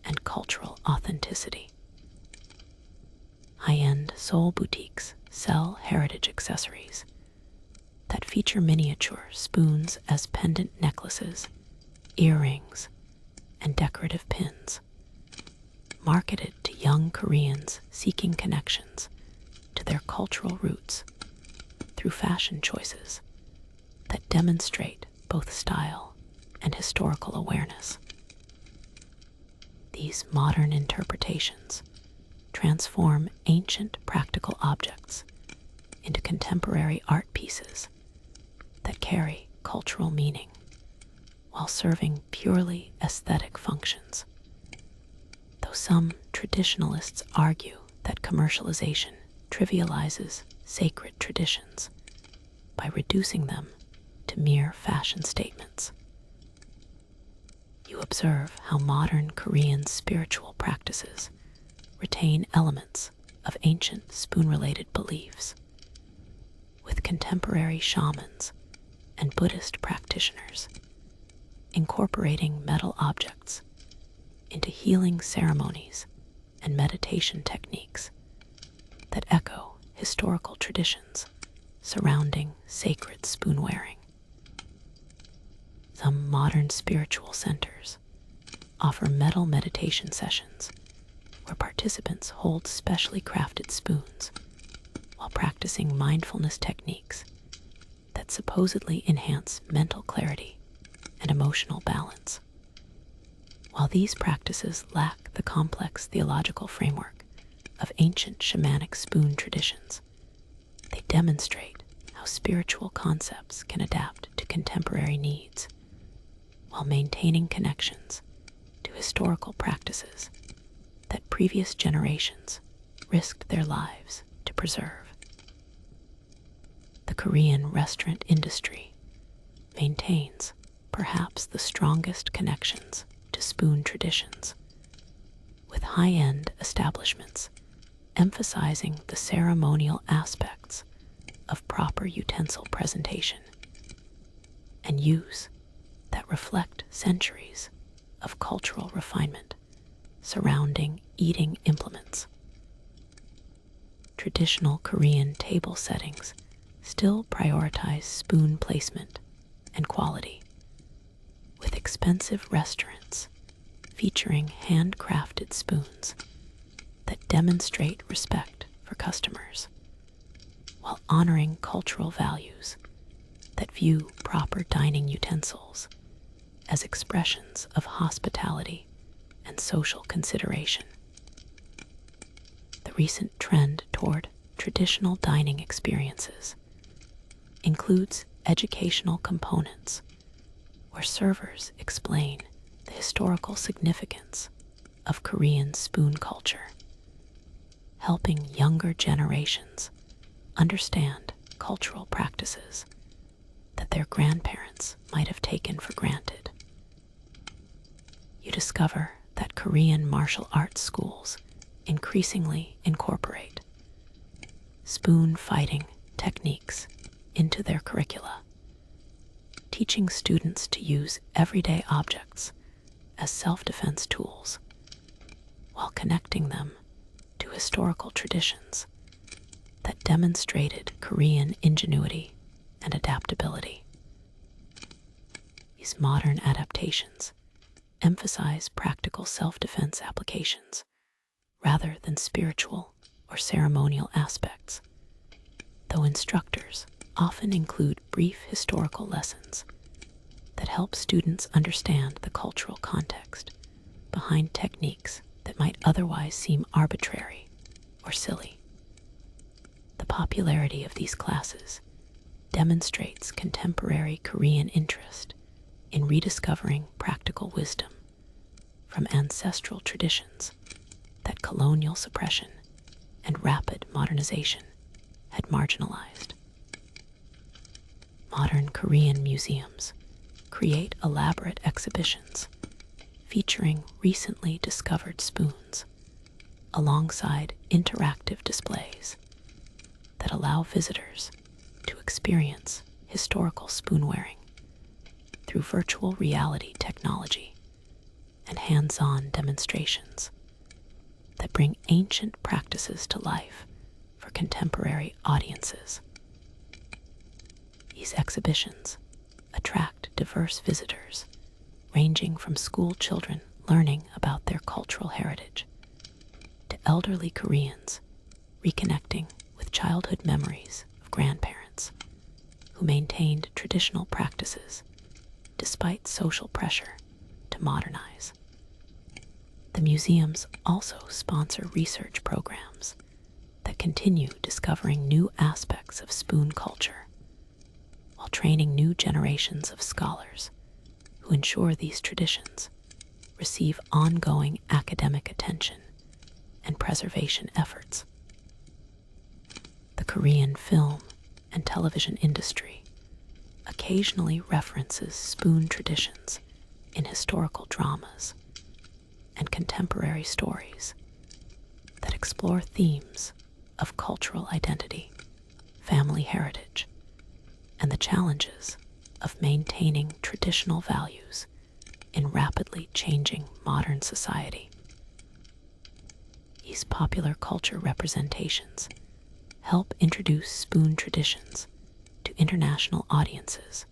and cultural authenticity. High-end Seoul boutiques sell heritage accessories that feature miniature spoons as pendant necklaces, earrings, and decorative pins, marketed to young Koreans seeking connections to their cultural roots through fashion choices that demonstrate both style and historical awareness. These modern interpretations transform ancient practical objects into contemporary art pieces that carry cultural meaning while serving purely aesthetic functions. Though some traditionalists argue that commercialization trivializes sacred traditions by reducing them to mere fashion statements, you observe how modern Korean spiritual practices retain elements of ancient spoon-related beliefs, with contemporary shamans and Buddhist practitioners incorporating metal objects into healing ceremonies and meditation techniques that echo historical traditions surrounding sacred spoon-wearing. Some modern spiritual centers offer metal meditation sessions where participants hold specially crafted spoons while practicing mindfulness techniques that supposedly enhance mental clarity and emotional balance. While these practices lack the complex theological framework of ancient shamanic spoon traditions, they demonstrate how spiritual concepts can adapt to contemporary needs while maintaining connections to historical practices that previous generations risked their lives to preserve. The Korean restaurant industry maintains perhaps the strongest connections to spoon traditions, with high-end establishments emphasizing the ceremonial aspects of proper utensil presentation and use that reflect centuries of cultural refinement surrounding eating implements. Traditional Korean table settings still prioritize spoon placement and quality, with expensive restaurants featuring handcrafted spoons that demonstrate respect for customers, while honoring cultural values that view proper dining utensils as expressions of hospitality and social consideration. The recent trend toward traditional dining experiences includes educational components where servers explain the historical significance of Korean spoon culture, helping younger generations understand cultural practices that their grandparents might have taken for granted. You discover that Korean martial arts schools increasingly incorporate spoon fighting techniques into their curricula, teaching students to use everyday objects as self-defense tools while connecting them to historical traditions that demonstrated Korean ingenuity and adaptability. These modern adaptations emphasize practical self-defense applications rather than spiritual or ceremonial aspects, though instructors often include brief historical lessons that help students understand the cultural context behind techniques that might otherwise seem arbitrary or silly. The popularity of these classes demonstrates contemporary Korean interest in rediscovering practical wisdom from ancestral traditions that colonial suppression and rapid modernization had marginalized. Modern Korean museums create elaborate exhibitions featuring recently discovered spoons alongside interactive displays that allow visitors to experience historical spoon-wearing through virtual reality technology and hands-on demonstrations that bring ancient practices to life for contemporary audiences. These exhibitions attract diverse visitors, ranging from school children learning about their cultural heritage to elderly Koreans reconnecting with childhood memories of grandparents who maintained traditional practices despite social pressure to modernize. The museums also sponsor research programs that continue discovering new aspects of spoon culture while training new generations of scholars who ensure these traditions receive ongoing academic attention and preservation efforts. The Korean film and television industry occasionally references spoon traditions in historical dramas and contemporary stories that explore themes of cultural identity, family heritage, and the challenges of maintaining traditional values in rapidly changing modern society. These popular culture representations help introduce spoon traditions to international audiences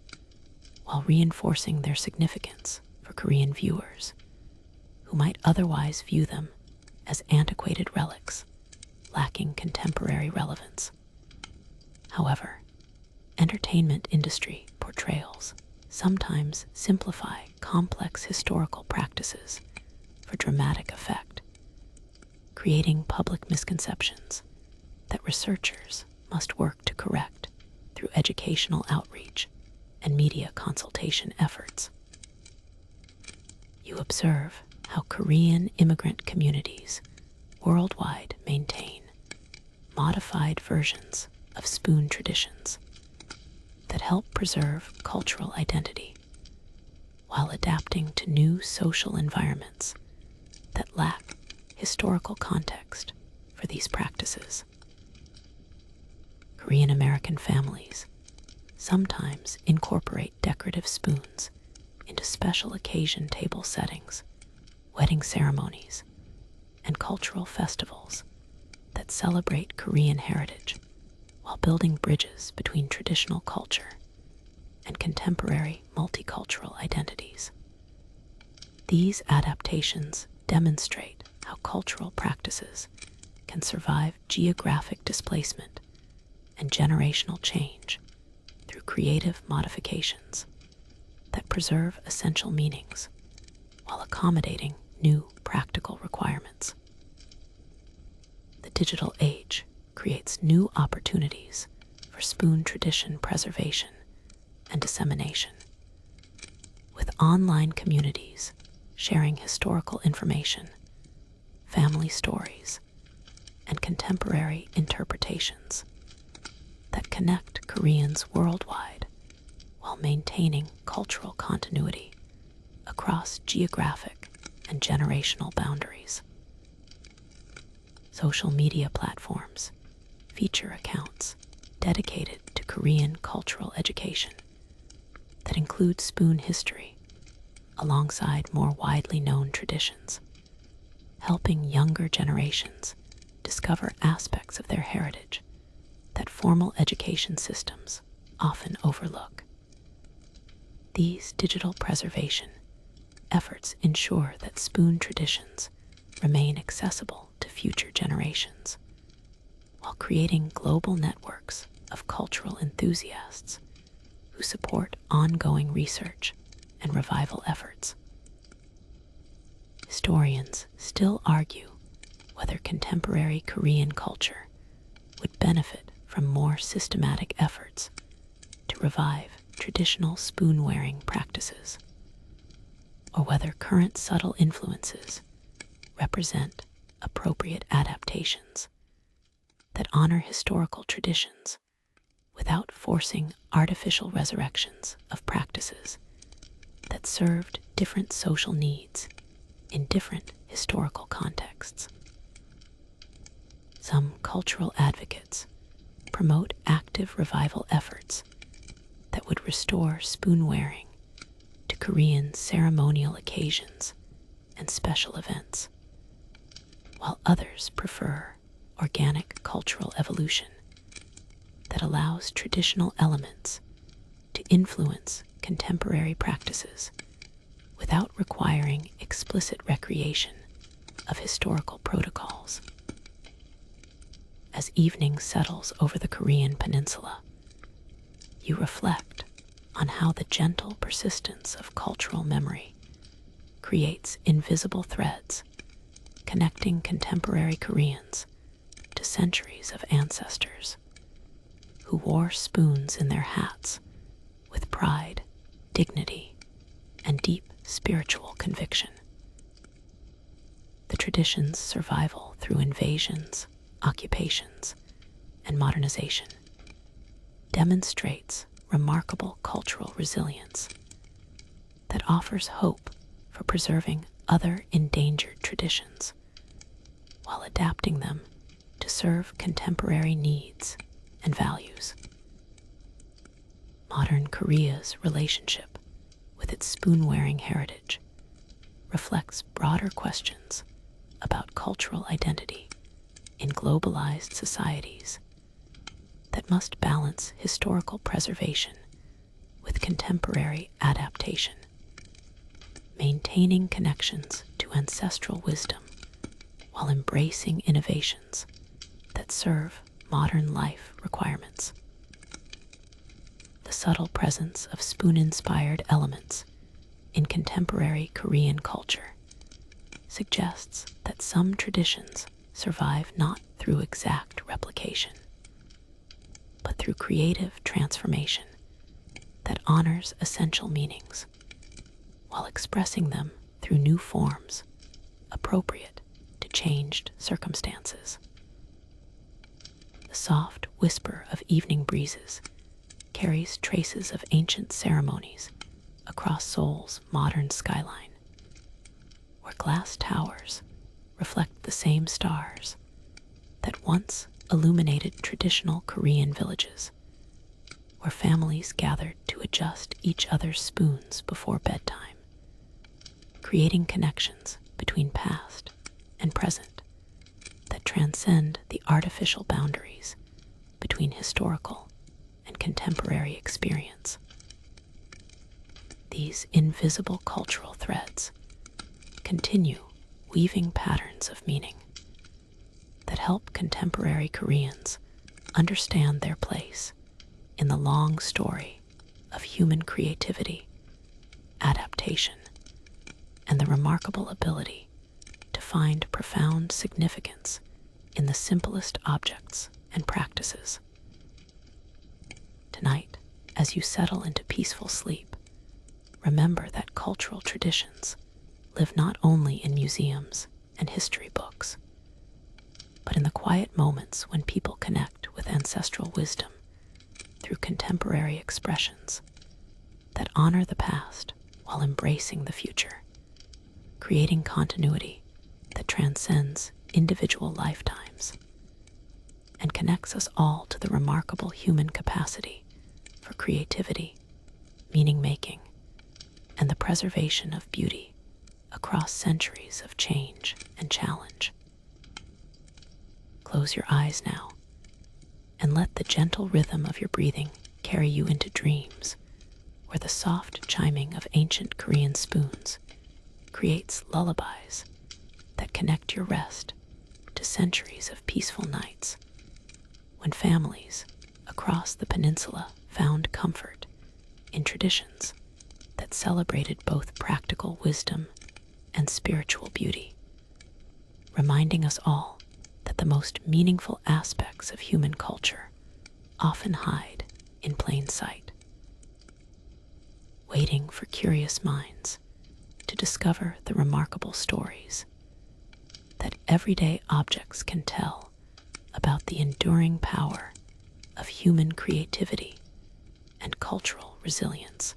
while reinforcing their significance for Korean viewers who might otherwise view them as antiquated relics lacking contemporary relevance. However, entertainment industry portrayals sometimes simplify complex historical practices for dramatic effect, creating public misconceptions that researchers must work to correct through educational outreach and media consultation efforts. You observe how Korean immigrant communities worldwide maintain modified versions of spoon traditions that help preserve cultural identity while adapting to new social environments that lack historical context for these practices. Korean American families sometimes incorporate decorative spoons into special occasion table settings, wedding ceremonies, and cultural festivals that celebrate Korean heritage while building bridges between traditional culture and contemporary multicultural identities. These adaptations demonstrate how cultural practices can survive geographic displacement and generational change through creative modifications that preserve essential meanings while accommodating new practical requirements. The digital age creates new opportunities for spoon tradition preservation and dissemination, with online communities sharing historical information, family stories, and contemporary interpretations that connect Koreans worldwide while maintaining cultural continuity across geographic and generational boundaries. Social media platforms feature accounts dedicated to Korean cultural education that include spoon history alongside more widely known traditions, helping younger generations discover aspects of their heritage that formal education systems often overlook. These digital preservation efforts ensure that spoon traditions remain accessible to future generations, while creating global networks of cultural enthusiasts who support ongoing research and revival efforts. Historians still argue whether contemporary Korean culture would benefit from more systematic efforts to revive traditional spoon-wearing practices, or whether current subtle influences represent appropriate adaptations that honor historical traditions without forcing artificial resurrections of practices that served different social needs in different historical contexts. Some cultural advocates promote active revival efforts that would restore spoon-wearing to Korean ceremonial occasions and special events, while others prefer organic cultural evolution that allows traditional elements to influence contemporary practices without requiring explicit recreation of historical protocols. As evening settles over the Korean peninsula, you reflect on how the gentle persistence of cultural memory creates invisible threads connecting contemporary Koreans to centuries of ancestors who wore spoons in their hats with pride, dignity, and deep spiritual conviction. The tradition's survival through invasions, occupations, and modernization demonstrates remarkable cultural resilience that offers hope for preserving other endangered traditions while adapting them to serve contemporary needs and values. Modern Korea's relationship with its spoon-wearing heritage reflects broader questions about cultural identity in globalized societies that must balance historical preservation with contemporary adaptation, maintaining connections to ancestral wisdom while embracing innovations that serve modern life requirements. The subtle presence of spoon-inspired elements in contemporary Korean culture suggests that some traditions survive not through exact replication, but through creative transformation that honors essential meanings while expressing them through new forms appropriate to changed circumstances. The soft whisper of evening breezes carries traces of ancient ceremonies across Seoul's modern skyline, where glass towers reflect the same stars that once illuminated traditional Korean villages, where families gathered to adjust each other's spoons before bedtime, creating connections between past and present that transcend the artificial boundaries between historical and contemporary experience. These invisible cultural threads continue weaving patterns of meaning that help contemporary Koreans understand their place in the long story of human creativity, adaptation, and the remarkable ability to find profound significance in the simplest objects and practices. Tonight, as you settle into peaceful sleep, remember that cultural traditions live not only in museums and history books, but in the quiet moments when people connect with ancestral wisdom through contemporary expressions that honor the past while embracing the future, creating continuity that transcends individual lifetimes and connects us all to the remarkable human capacity for creativity, meaning-making, and the preservation of beauty across centuries of change and challenge. Close your eyes now and let the gentle rhythm of your breathing carry you into dreams where the soft chiming of ancient Korean spoons creates lullabies that connect your rest to centuries of peaceful nights when families across the peninsula found comfort in traditions that celebrated both practical wisdom and spiritual beauty, reminding us all that the most meaningful aspects of human culture often hide in plain sight, waiting for curious minds to discover the remarkable stories that everyday objects can tell about the enduring power of human creativity and cultural resilience.